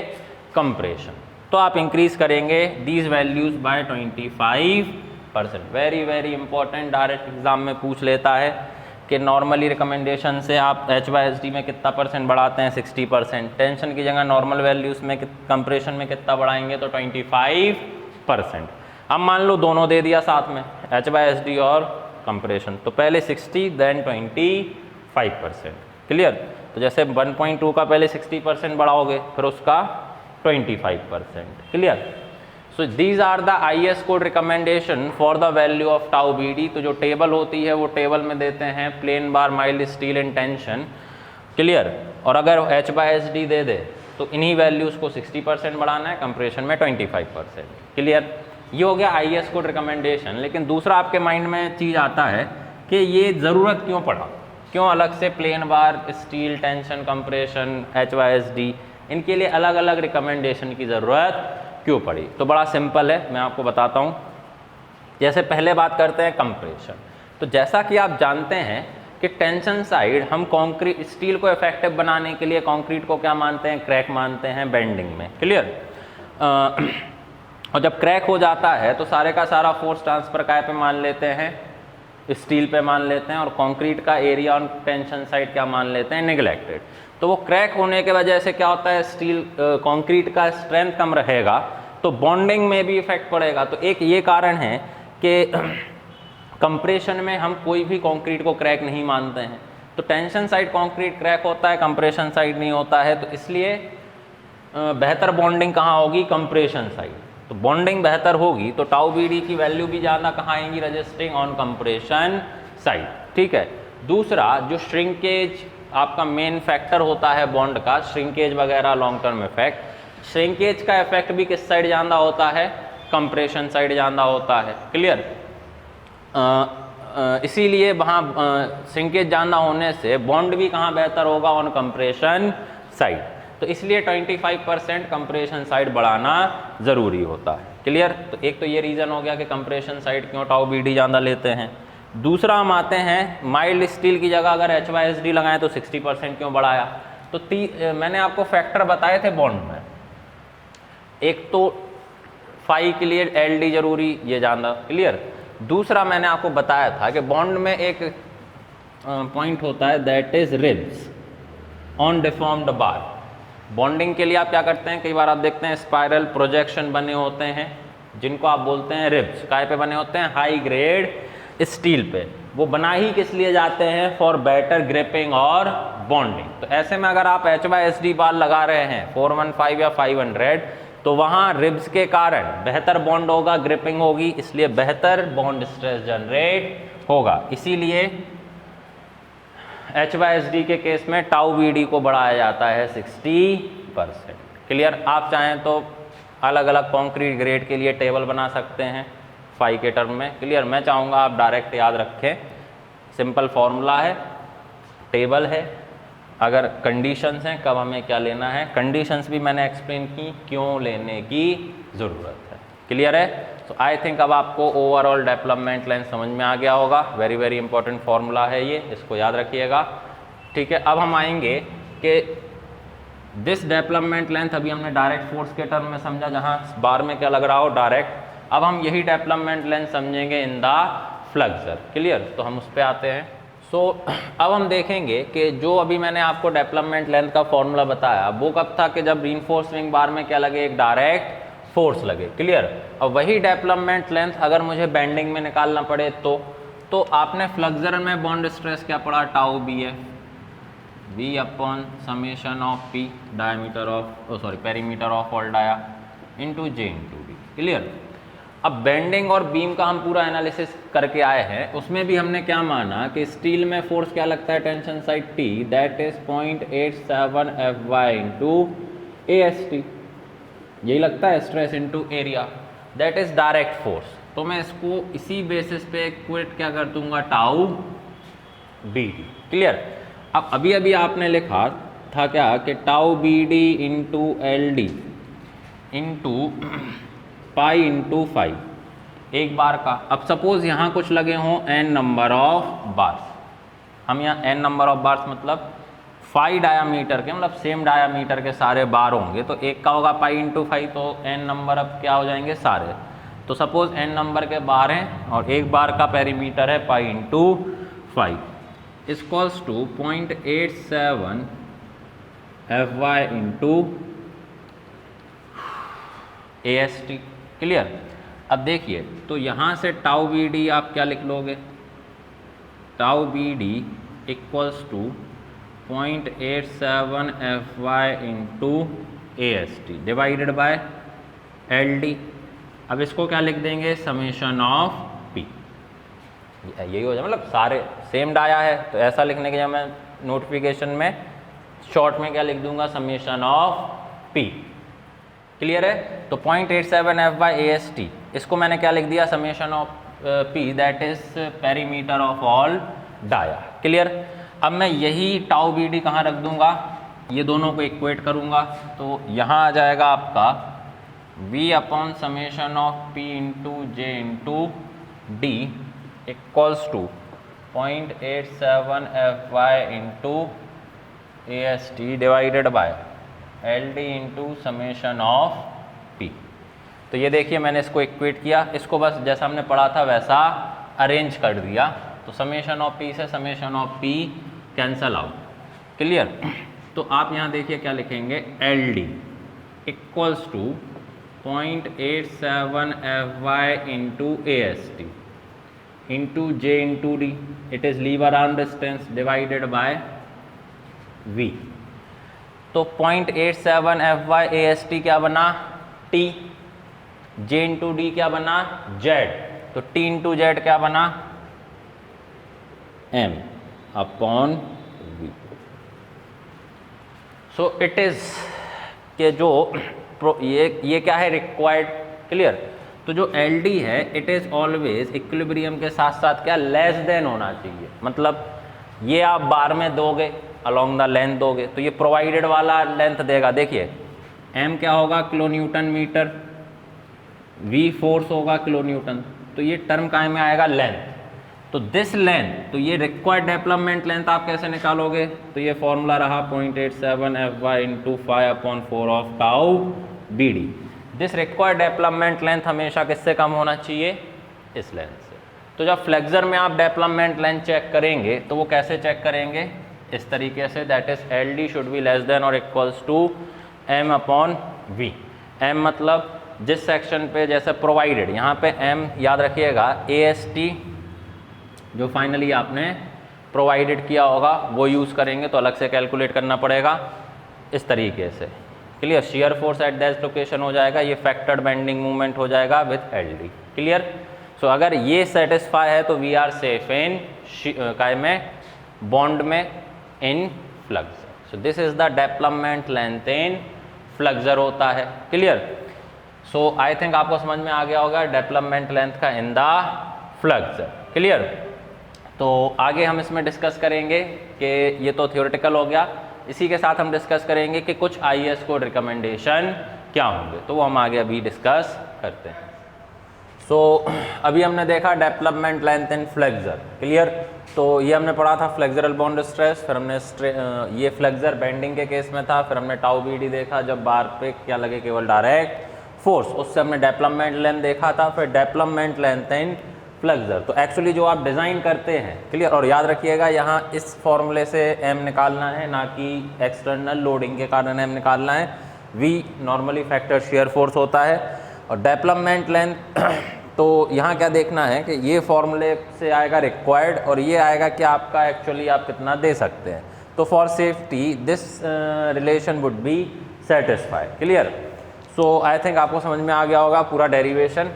[SPEAKER 1] कंप्रेशन, तो आप इंक्रीज करेंगे these values by 25%। Very very important, direct exam में पूछ लेता है कि नॉर्मली रिकमेंडेशन से आप H/SD में कितना परसेंट बढ़ाते हैं? 60%। टेंशन की जगह नॉर्मल वैल्यूज़ में कंप्रेशन में कितना बढ़ाएंगे? तो 25%। अब मान लो दोनों दे दिया साथ में, H/SD और कंप्रेशन, तो पहले 60 देन 25%। क्लियर। तो जैसे 1.2 का पहले 60% बढ़ाओगे, फिर उसका 25%। Clear. So these are the IS code recommendation for the value of tau BD। तो जो टेबल होती है वो टेबल में देते हैं plane bar, mild steel in tension. Clear. और अगर H/SD दे दे तो इन्हीं वैल्यूज़ को 60% बढ़ाना है, कंप्रेशन में 25%। क्लियर। ये हो गया IS कोड रिकमेंडेशन। लेकिन दूसरा आपके माइंड में चीज़ आता है कि ये ज़रूरत क्यों पड़ा, क्यों अलग से प्लेन बार, स्टील, टेंशन, कंप्रेशन, H/SD, इनके लिए अलग अलग रिकमेंडेशन की ज़रूरत क्यों पड़ी? तो बड़ा सिंपल है, मैं आपको बताता हूँ। जैसे पहले बात करते हैं कंप्रेशन। तो जैसा कि आप जानते हैं कि टेंशन साइड हम कंक्रीट, स्टील को इफेक्टिव बनाने के लिए कंक्रीट को क्या मानते हैं? क्रैक मानते हैं बेंडिंग में। क्लियर। और जब क्रैक हो जाता है तो सारे का सारा फोर्स ट्रांसफर काय पे मान लेते हैं? स्टील पे मान लेते हैं, और कंक्रीट का एरिया ऑन टेंशन साइड क्या मान लेते हैं? नेग्लेक्टेड। तो वो क्रैक होने के वजह से क्या होता है, स्टील कंक्रीट का स्ट्रेंथ कम रहेगा, तो बॉन्डिंग में भी इफेक्ट पड़ेगा। तो एक ये कारण है कि कंप्रेशन में हम कोई भी कंक्रीट को क्रैक नहीं मानते हैं, तो टेंशन साइड कंक्रीट क्रैक होता है, कंप्रेशन साइड नहीं होता है, तो इसलिए बेहतर बॉन्डिंग कहाँ होगी, कंप्रेशन साइड। तो बॉन्डिंग बेहतर होगी तो टाउ बी डी की वैल्यू भी ज़्यादा कहाँ आएंगी, रजिस्टिंग ऑन कंप्रेशन साइड। ठीक है। दूसरा जो श्रिंकेज आपका मेन फैक्टर होता है बॉन्ड का, श्रिंकेज वगैरह लॉन्ग टर्म इफेक्ट, श्रिंकेज का इफेक्ट भी किस साइड ज़्यादा होता है, कंप्रेशन साइड ज़्यादा होता है। क्लियर। इसीलिए वहाँ श्रिंकेज ज़्यादा होने से बॉन्ड भी कहाँ बेहतर होगा, ऑन कंप्रेशन साइड। तो इसलिए 25% कंप्रेशन साइड बढ़ाना ज़रूरी होता है। क्लियर। तो एक तो ये रीज़न हो गया कि कंप्रेशन साइड क्यों टाउ बी डी ज़्यादा लेते हैं। दूसरा हम आते हैं माइल्ड स्टील की जगह अगर HYSD लगाएं तो 60% क्यों बढ़ाया। तो मैंने आपको फैक्टर बताए थे बॉन्ड में, एक तो फाई के लिए LD जरूरी, ये ज़्यादा। क्लियर। दूसरा मैंने आपको बताया था कि बॉन्ड में एक पॉइंट होता है that is ribs on deformed bar. Bonding के लिए आप क्या करते हैं, कई बार आप देखते हैं स्पाइरल प्रोजेक्शन बने होते हैं जिनको आप बोलते हैं रिब्स। काय पे बने होते हैं, हाई ग्रेड स्टील पे। वो बना ही किस लिए जाते हैं, फॉर बेटर ग्रिपिंग और बॉन्डिंग। तो ऐसे में अगर आप HYSD बार लगा रहे हैं 415 या 500, तो वहाँ रिब्स के कारण बेहतर बॉन्ड होगा, ग्रिपिंग होगी, इसलिए बेहतर बॉन्ड स्ट्रेस जनरेट होगा। इसीलिए HYSD के केस में टाउ BD को बढ़ाया जाता है 60%। क्लियर। आप चाहें तो अलग अलग कॉन्क्रीट ग्रेड के लिए टेबल बना सकते हैं फाई के टर्म में। क्लियर। मैं चाहूँगा आप डायरेक्ट याद रखें, सिंपल फॉर्मूला है, टेबल है, अगर कंडीशंस हैं कब हमें क्या लेना है, कंडीशंस भी मैंने एक्सप्लेन की क्यों लेने की ज़रूरत है। क्लियर है। तो आई थिंक अब आपको ओवरऑल डेवलपमेंट लेंथ समझ में आ गया होगा। वेरी वेरी इंपॉर्टेंट फॉर्मूला है ये, इसको याद रखिएगा। ठीक है। अब हम आएंगे कि दिस डेवलपमेंट लेंथ अभी हमने डायरेक्ट फोर्स के टर्म में समझा, जहाँ बार में क्या लग रहा हो, डायरेक्ट। अब हम यही डेवलपमेंट लेंथ समझेंगे इन द फ्लक्सर। क्लियर। तो हम उस पर आते हैं। अब हम देखेंगे कि जो अभी मैंने आपको डेवलपमेंट लेंथ का फॉर्मूला बताया वो कब था, कि जब रीइंफोर्स्ड विंग बार में क्या लगे, एक डायरेक्ट फोर्स लगे। क्लियर। अब वही डेवलपमेंट लेंथ अगर मुझे बेंडिंग में निकालना पड़े तो आपने फ्लक्सर में बॉन्ड स्ट्रेस क्या पढ़ा, tau BF, V upon summation of P diameter of perimeter of all dia into J into D। Clear. अब बेंडिंग और बीम का हम पूरा एनालिसिस करके आए हैं, उसमें भी हमने क्या माना कि स्टील में फोर्स क्या लगता है, tension side T, that is 0.87 Fy into AST, यही लगता है, stress into area, that is direct force. तो मैं इसको इसी बेसिस पे इक्वेट क्या कर दूंगा, टाउ BD। क्लियर। अब अभी अभी आपने लिखा था क्या कि tau BD into LD into pi into phi, एक बार का। अब सपोज यहाँ कुछ लगे हों n नंबर ऑफ बार्स, हम यहाँ n नंबर ऑफ बार्स मतलब फाई डायामीटर के, मतलब सेम डायामीटर के सारे बार होंगे, तो एक का होगा पाई इंटू फाई, तो n नंबर अब क्या हो जाएंगे सारे। तो सपोज n नंबर के बार हैं और एक बार का पेरीमीटर है pi into phi, equals to 0.87 Fy into AST। Clear. अब देखिए, तो यहाँ से टाउ BD आप क्या लिख लोगे, tau BD equals to 0.87 Fy into AST divided by LD। अब इसको क्या लिख देंगे, समेशन ऑफ P, यही हो जाए, मतलब सारे सेम डाया है तो ऐसा लिखने के लिए मैं नोटिफिकेशन में शॉर्ट में क्या लिख दूंगा, समेशन ऑफ P। क्लियर है। तो 0.87 Fy AST, इसको मैंने क्या लिख दिया, summation of P, that is perimeter of all dia. Clear. अब मैं यही टाउ BD कहाँ रख दूंगा, ये दोनों को इक्वेट करूंगा, तो यहाँ आ जाएगा आपका V upon summation of P into J into D equals to 0.87 Fy into AST divided by LD into summation of P। तो ये देखिए मैंने इसको इक्वेट किया, इसको बस जैसा हमने पढ़ा था वैसा अरेंज कर दिया, तो समेशन ऑफ P से summation of P cancel out. Clear. तो आप यहाँ देखिए क्या लिखेंगे, LD equals to 0.87 Fy into AST into J into D, it is lever arm distance divided by V. तो 0.87 FY AST क्या बना, T, J इंटू डी क्या बना, Z, तो T इंटू Z क्या बना, M upon V। So it is के जो ये क्या है, रिक्वायर्ड, क्लियर। तो जो LD है इट इज ऑलवेज इक्विलिब्रियम के साथ साथ क्या, लेस देन होना चाहिए। मतलब ये आप बार में दोगे, अलोंग द लेंथ दोगे, तो ये प्रोवाइडेड वाला लेंथ देगा। देखिए M क्या होगा, kilo newton metre, V force होगा किलो न्यूटन, तो ये टर्म काय में आएगा, लेंथ। तो दिस लेंथ, तो ये रिक्वायर्ड डेवलपमेंट लेंथ आप कैसे निकालोगे, तो ये फॉर्मूला रहा 0.87 FY into 5/4 of tau BD। This required development length हमेशा किससे कम होना चाहिए, इस लेंथ से। तो जब फ्लेक्सर में आप डेवलपमेंट लेंथ चेक करेंगे तो वो कैसे चेक करेंगे, इस तरीके से, that is LD should be less than और equals to M upon V। M मतलब जिस सेक्शन पे जैसे प्रोवाइडेड, यहाँ पे M याद रखिएगा, AST जो फाइनली आपने प्रोवाइडेड किया होगा वो यूज़ करेंगे, तो अलग से कैलकुलेट करना पड़ेगा इस तरीके से, clear. Shear force at that location हो जाएगा, ये फैक्टर्ड बेंडिंग मूवमेंट हो जाएगा विथ LD, क्लियर। सो अगर ये सेटिस्फाई है तो वी आर सेफ इन काय में, बॉन्ड में, in flexure. So this is the development length in flexure होता है, क्लियर। सो आई थिंक आपको समझ में आ गया होगा डेवलपमेंट लेंथ का इन द फ्लक्सर, क्लियर। तो आगे हम इसमें डिस्कस करेंगे कि ये तो थियोरेटिकल हो गया, इसी के साथ हम डिस्कस करेंगे कि कुछ IAS कोड रिकमेंडेशन क्या होंगे, तो वो हम आगे अभी डिस्कस करते हैं। सो अभी हमने देखा डेवलपमेंट लेंथ इन फ्लेक्सर, क्लियर। तो ये हमने पढ़ा था फ्लेक्सरल बॉन्ड स्ट्रेस, फिर हमने ये फ्लेक्सर बेंडिंग के केस में था, फिर हमने टाउ BD देखा जब बार पे क्या लगे केवल डायरेक्ट फोर्स, उससे हमने डेवलपमेंट लेंथ देखा था, फिर डेवलपमेंट लेंथ इन फ्लेक्सर। तो एक्चुअली जो आप डिज़ाइन करते हैं, क्लियर, और याद रखिएगा यहाँ इस फॉर्मूले से M निकालना है, ना कि एक्सटर्नल लोडिंग के कारण M निकालना है। V normally factor shear force होता है, और डेवलपमेंट लेंथ तो यहाँ क्या देखना है कि ये फॉर्मूले से आएगा रिक्वायर्ड, और ये आएगा कि आपका एक्चुअली आप कितना दे सकते हैं। तो for safety this relation would be satisfied, clear. So I think आपको समझ में आ गया होगा पूरा डेरिवेशन।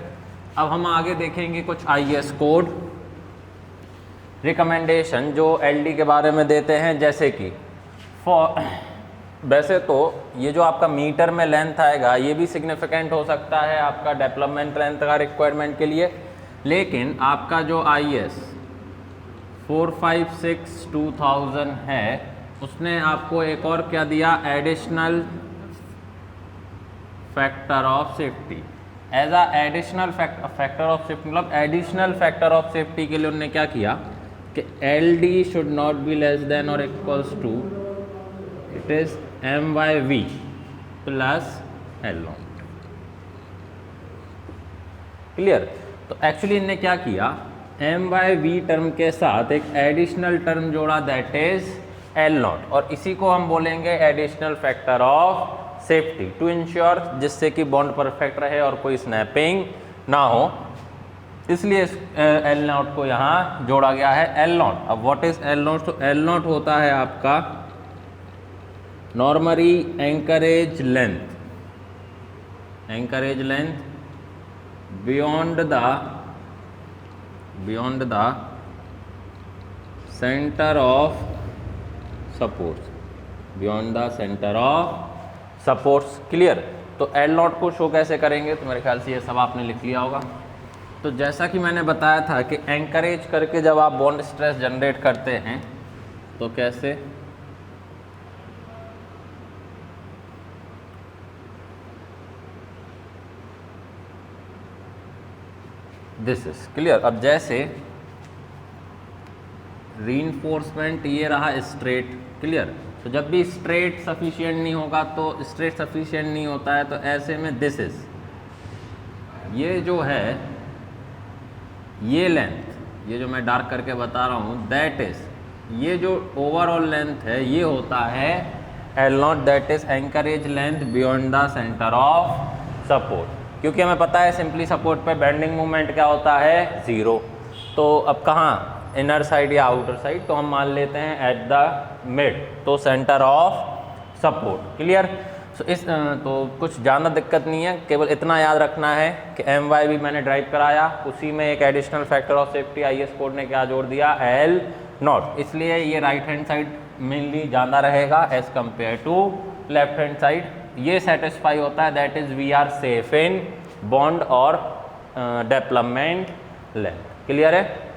[SPEAKER 1] अब हम आगे देखेंगे कुछ IAS कोड रिकमेंडेशन जो LD के बारे में देते हैं, जैसे कि वैसे तो ये जो आपका मीटर में लेंथ आएगा ये भी सिग्निफिकेंट हो सकता है आपका डेवलपमेंट लेंथ का रिक्वायरमेंट के लिए, लेकिन आपका जो IAS 456/2000 है उसने आपको एक और क्या दिया, additional factor of safety. As a additional factor of safety, मतलब एडिशनल फैक्टर ऑफ सेफ्टी के लिए उन्होंने क्या किया कि LD should not be less than और equals to, it is M/V plus L0, clear. तो एक्चुअली इन्होंने क्या किया, M/V टर्म के साथ एक एडिशनल टर्म जोड़ा, दैट इज L0, और इसी को हम बोलेंगे additional factor of safety to ensure, जिससे कि बॉन्ड परफेक्ट रहे और कोई स्नैपिंग ना हो, इसलिए L0 को यहाँ जोड़ा गया है। L0, अब व्हाट इज L0, तो L0 होता है आपका normally anchorage length, beyond the centre of supports, clear. तो L0 को शो कैसे करेंगे, तो मेरे ख्याल से ये सब आपने लिख लिया होगा। तो जैसा कि मैंने बताया था कि एंकरेज करके जब आप बॉन्ड स्ट्रेस जनरेट करते हैं तो कैसे, दिस इज क्लियर। अब जैसे रीइंफोर्समेंट ये रहा स्ट्रेट, क्लियर। तो जब भी स्ट्रेट सफिशिएंट नहीं होगा, तो स्ट्रेट सफिशिएंट नहीं होता है, तो ऐसे में दिस इज, ये जो है ये लेंथ, ये जो मैं डार्क करके बता रहा हूँ, दैट इज, ये जो ओवरऑल लेंथ है ये होता है L0, that is anchorage length beyond the centre of support. क्योंकि हमें पता है सिंपली सपोर्ट पे बेंडिंग मूवमेंट क्या होता है, 0। तो अब कहाँ, इनर साइड या आउटर साइड, तो हम मान लेते हैं एट द मिड, तो centre of support. Clear. So इस तो कुछ ज़्यादा दिक्कत नहीं है, केवल इतना याद रखना है कि एम वाई भी मैंने ड्राइव कराया, उसी में एक additional factor of safety IS code ने क्या जोड़ दिया, एल नॉट, इसलिए ये राइट हैंड साइड मेनली ज़्यादा रहेगा as compare to left hand side. ये सेटिस्फाई होता है, that is we are safe in bond और डेवलपमेंट लेंथ। क्लियर है।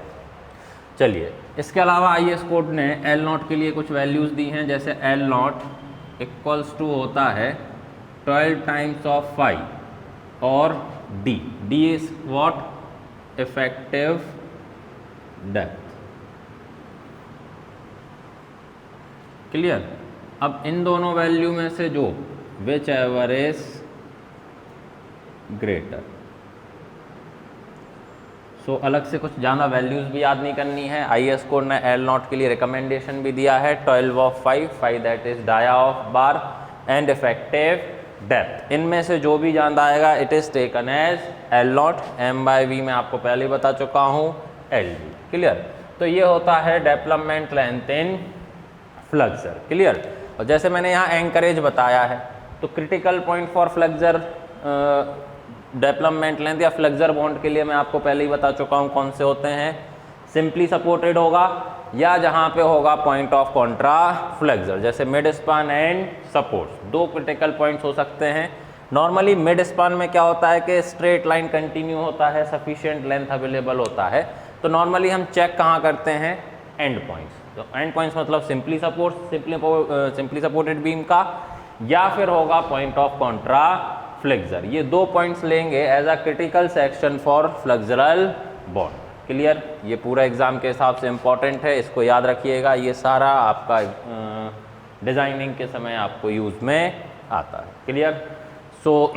[SPEAKER 1] चलिए, इसके अलावा आईएस कोड ने एल नॉट के लिए कुछ वैल्यूज़ दी हैं, जैसे एल नॉट इक्वल्स टू होता है 12 टाइम्स ऑफ 5 और D is what, effective depth. Clear. अब इन दोनों वैल्यू में से जो विच एवर इज ग्रेटर, सो अलग से कुछ ज़्यादा वैल्यूज़ भी याद नहीं करनी है। आईएस कोड ने एल नॉट के लिए रिकमेंडेशन भी दिया है 12 of 5 that is dia of bar and effective depth. इनमें से जो भी ज़्यादा आएगा it is taken as L naught, M by V मैं आपको पहले ही बता चुका हूँ एल डी। क्लियर। तो ये होता है development length in flexure. Clear. और जैसे मैंने यहाँ एंकरेज बताया है, तो critical point for flexure development length या फ्लक्सर बॉन्ड के लिए मैं आपको पहले ही बता चुका हूँ कौन से होते हैं। सिंपली सपोर्टेड होगा या जहाँ पे होगा पॉइंट ऑफ कॉन्ट्रा फ्लक्सर, जैसे मिड स्पान एंड सपोर्ट, दो क्रिटिकल पॉइंट्स हो सकते हैं। नॉर्मली मिड स्पान में क्या होता है कि स्ट्रेट लाइन कंटिन्यू होता है, सफिशिएंट लेंथ अवेलेबल होता है, तो नॉर्मली हम चेक कहाँ करते हैं, एंड पॉइंट्स। तो एंड पॉइंट्स मतलब सिंपली सपोर्टेड बीम का, या फिर होगा पॉइंट ऑफ कॉन्ट्रा फ्लेक्सर। ये दो पॉइंट्स लेंगे as a critical section for flexural bond. Clear. ये पूरा एग्जाम के हिसाब से इंपॉर्टेंट है, इसको याद रखिएगा, ये सारा आपका डिजाइनिंग के समय आपको यूज में आता है। क्लियर। सो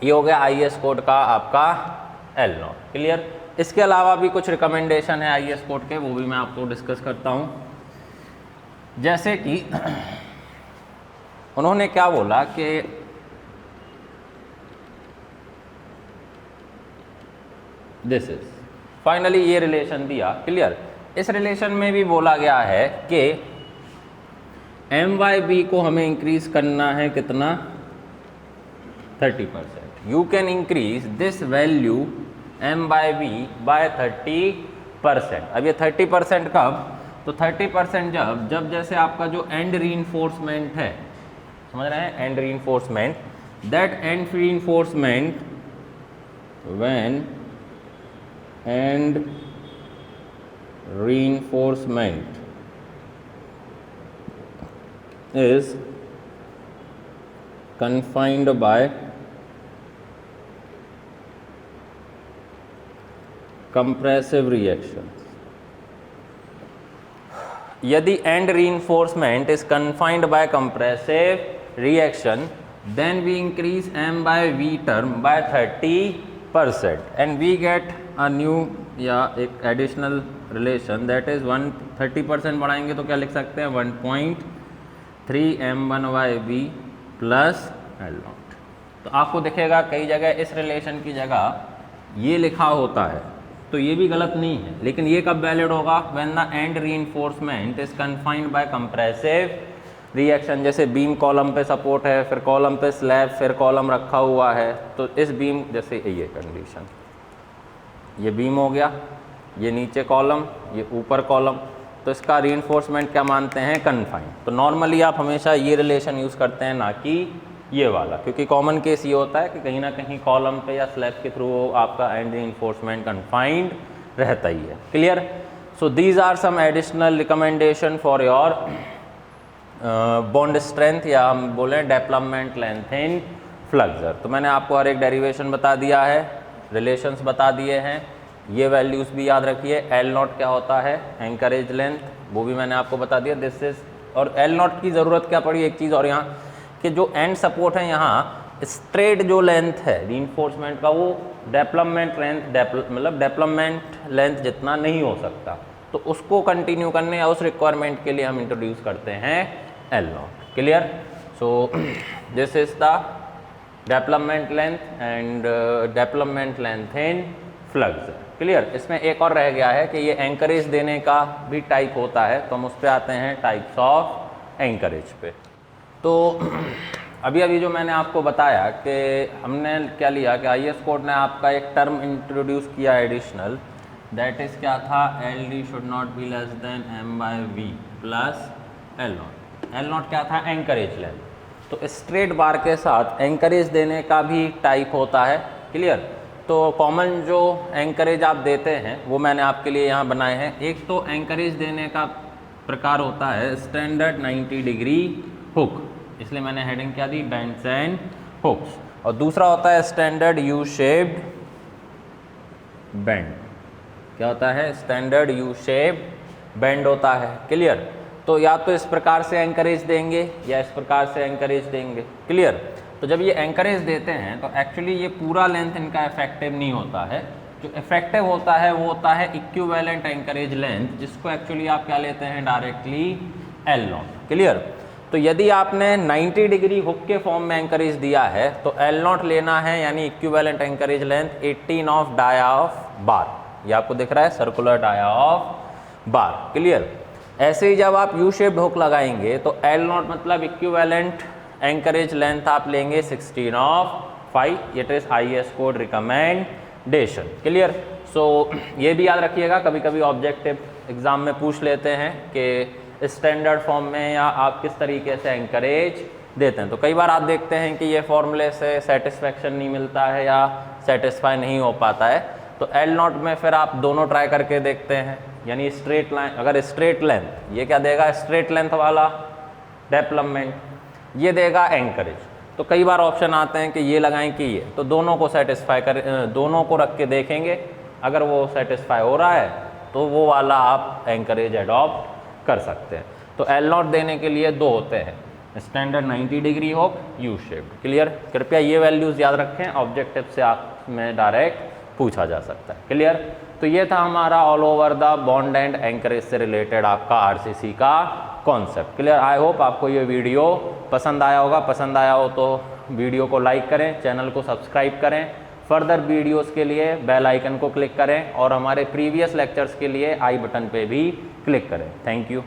[SPEAKER 1] ये हो गया आईएस कोड का आपका एल नॉट। क्लियर। इसके अलावा भी कुछ रिकमेंडेशन है आईएस कोड के, वो भी मैं आपको डिस्कस करता हूँ। जैसे कि उन्होंने क्या बोला कि दिस इज फाइनली ये रिलेशन दिया। क्लियर। इस रिलेशन में भी बोला गया है कि एम वाई बी को हमें इंक्रीज करना है कितना, 30%। You can increase this value M by B by 30%। अब ये 30% कब, तो 30% जब जैसे आपका जो एंड रीइंफोर्समेंट है, समझ रहे हैं, and reinforcement, that and reinforcement when and reinforcement is confined by compressive reactions. यदि end reinforcement is confined by compressive reaction, then we increase m by v term by 30% and we get a new या एक additional relation that is 30% बढ़ाएंगे तो क्या लिख सकते हैं, 1.3 m1/v plus L not. तो आपको दिखेगा कई जगह इस रिलेशन की जगह ये लिखा होता है, तो ये भी गलत नहीं है, लेकिन ये कब वैलिड होगा, when the end reinforcement is confined by compressive reaction. जैसे बीम कॉलम पे सपोर्ट है, फिर कॉलम पे स्लैब, फिर कॉलम रखा हुआ है, तो इस बीम जैसे ये कंडीशन, ये बीम हो गया, ये नीचे कॉलम, ये ऊपर कॉलम, तो इसका रीइंफोर्समेंट क्या मानते हैं, कन्फाइंड। तो नॉर्मली आप हमेशा ये रिलेशन यूज़ करते हैं, ना कि ये वाला, क्योंकि कॉमन केस ये होता है कि कहीं ना कहीं कॉलम पे या स्लैब के थ्रू आपका एंड रीइंफोर्समेंट कन्फाइंड रहता ही है। Clear. So these are some additional recommendation for your bond strength, या हम बोलें डेवलपमेंट लेंथ इन फ्लक्सर। तो मैंने आपको हर एक डेरिवेशन बता दिया है, रिलेशंस बता दिए हैं, ये वैल्यूज़ भी याद रखिए। एल नॉट क्या होता है, एंकरेज लेंथ, वो भी मैंने आपको बता दिया, दिस इज। और एल नॉट की ज़रूरत क्या पड़ी, एक चीज़ और यहाँ कि जो एंड सपोर्ट है यहाँ स्ट्रेट जो लेंथ है रीइंफोर्समेंट का, वो डेवलपमेंट लेंथ मतलब डेवलपमेंट लेंथ जितना नहीं हो सकता, तो उसको कंटिन्यू करने या उस रिक्वायरमेंट के लिए हम इंट्रोड्यूस करते हैं L naught. Clear. So this is the development length and development length in फ्लग्स है। क्लियर। इसमें एक और रह गया है कि ये एंकरेज देने का भी टाइप होता है, तो हम उस पर आते हैं टाइप्स ऑफ एंकरेज पे। तो अभी अभी जो मैंने आपको बताया कि हमने क्या लिया कि IS कोड ने आपका एक टर्म इंट्रोड्यूस किया एडिशनल, दैट इज़ क्या था, LD should not be less then m/v plus L0। L0 क्या था, एंकरेज लेंथ। तो स्ट्रेट बार के साथ एंकरेज देने का भी टाइप होता है। क्लियर। तो कॉमन जो एंकरेज आप देते हैं वो मैंने आपके लिए यहाँ बनाए हैं। एक तो एंकरेज देने का प्रकार होता है स्टैंडर्ड 90 डिग्री हुक, इसलिए मैंने हेडिंग क्या दी, बेंड्स एंड हुक्स। और दूसरा होता है स्टैंडर्ड यू शेप्ड बेंड। क्या होता है, स्टैंडर्ड यू शेप्ड बेंड होता है। क्लियर। तो या तो इस प्रकार से एंकरेज देंगे या इस प्रकार से एंकरेज देंगे। क्लियर। तो जब ये एंकरेज देते हैं तो एक्चुअली ये पूरा लेंथ इनका इफेक्टिव नहीं होता है। जो इफेक्टिव होता है वो होता है इक्विवेलेंट एंकरेज लेंथ, जिसको एक्चुअली आप क्या लेते हैं, डायरेक्टली L0। क्लियर। तो यदि आपने 90 डिग्री हुक के फॉर्म में एंकरेज दिया है तो L0 लेना है, यानी equivalent anchorage length 18 of dia of bar. ये आपको दिख रहा है, circular dia of bar. Clear. ऐसे ही जब आप यू शेप्ड हुक लगाएंगे तो L0 मतलब इक्विवेलेंट एंकरेज लेंथ आप लेंगे 16 of 5। It is IS code recommendation. Clear. So ये भी याद रखिएगा, कभी कभी ऑब्जेक्टिव एग्जाम में पूछ लेते हैं कि स्टैंडर्ड फॉर्म में या आप किस तरीके से एंकरेज देते हैं। तो कई बार आप देखते हैं कि ये फॉर्मूले से सेटिस्फेक्शन नहीं मिलता है या सेटिस्फाई नहीं हो पाता है, तो L0 में फिर आप दोनों ट्राई करके देखते हैं। यानी स्ट्रेट लाइन, अगर स्ट्रेट लेंथ, ये क्या देगा, स्ट्रेट लेंथ वाला डेवलपमेंट, ये देगा एंकरेज। तो कई बार ऑप्शन आते हैं कि ये लगाएं कि ये, तो दोनों को सेटिस्फाई कर, दोनों को रख के देखेंगे। अगर वो सेटिस्फाई हो रहा है तो वो वाला आप एंकरेज अडॉप्ट कर सकते हैं। तो L0 देने के लिए दो होते हैं, स्टैंडर्ड 90 डिग्री हो, यू शेप्ड। क्लियर। कृपया ये वैल्यूज़ याद रखें, ऑब्जेक्टिव से आप में डायरेक्ट पूछा जा सकता है। क्लियर। तो ये था हमारा all over the bond and anchorage से रिलेटेड आपका RCC का कॉन्सेप्ट। क्लियर। आई होप आपको ये वीडियो पसंद आया होगा। पसंद आया हो तो वीडियो को लाइक करें, चैनल को सब्सक्राइब करें, फर्दर वीडियोस के लिए बेल आइकन को क्लिक करें और हमारे प्रीवियस लेक्चर्स के लिए आई बटन पे भी क्लिक करें। Thank you.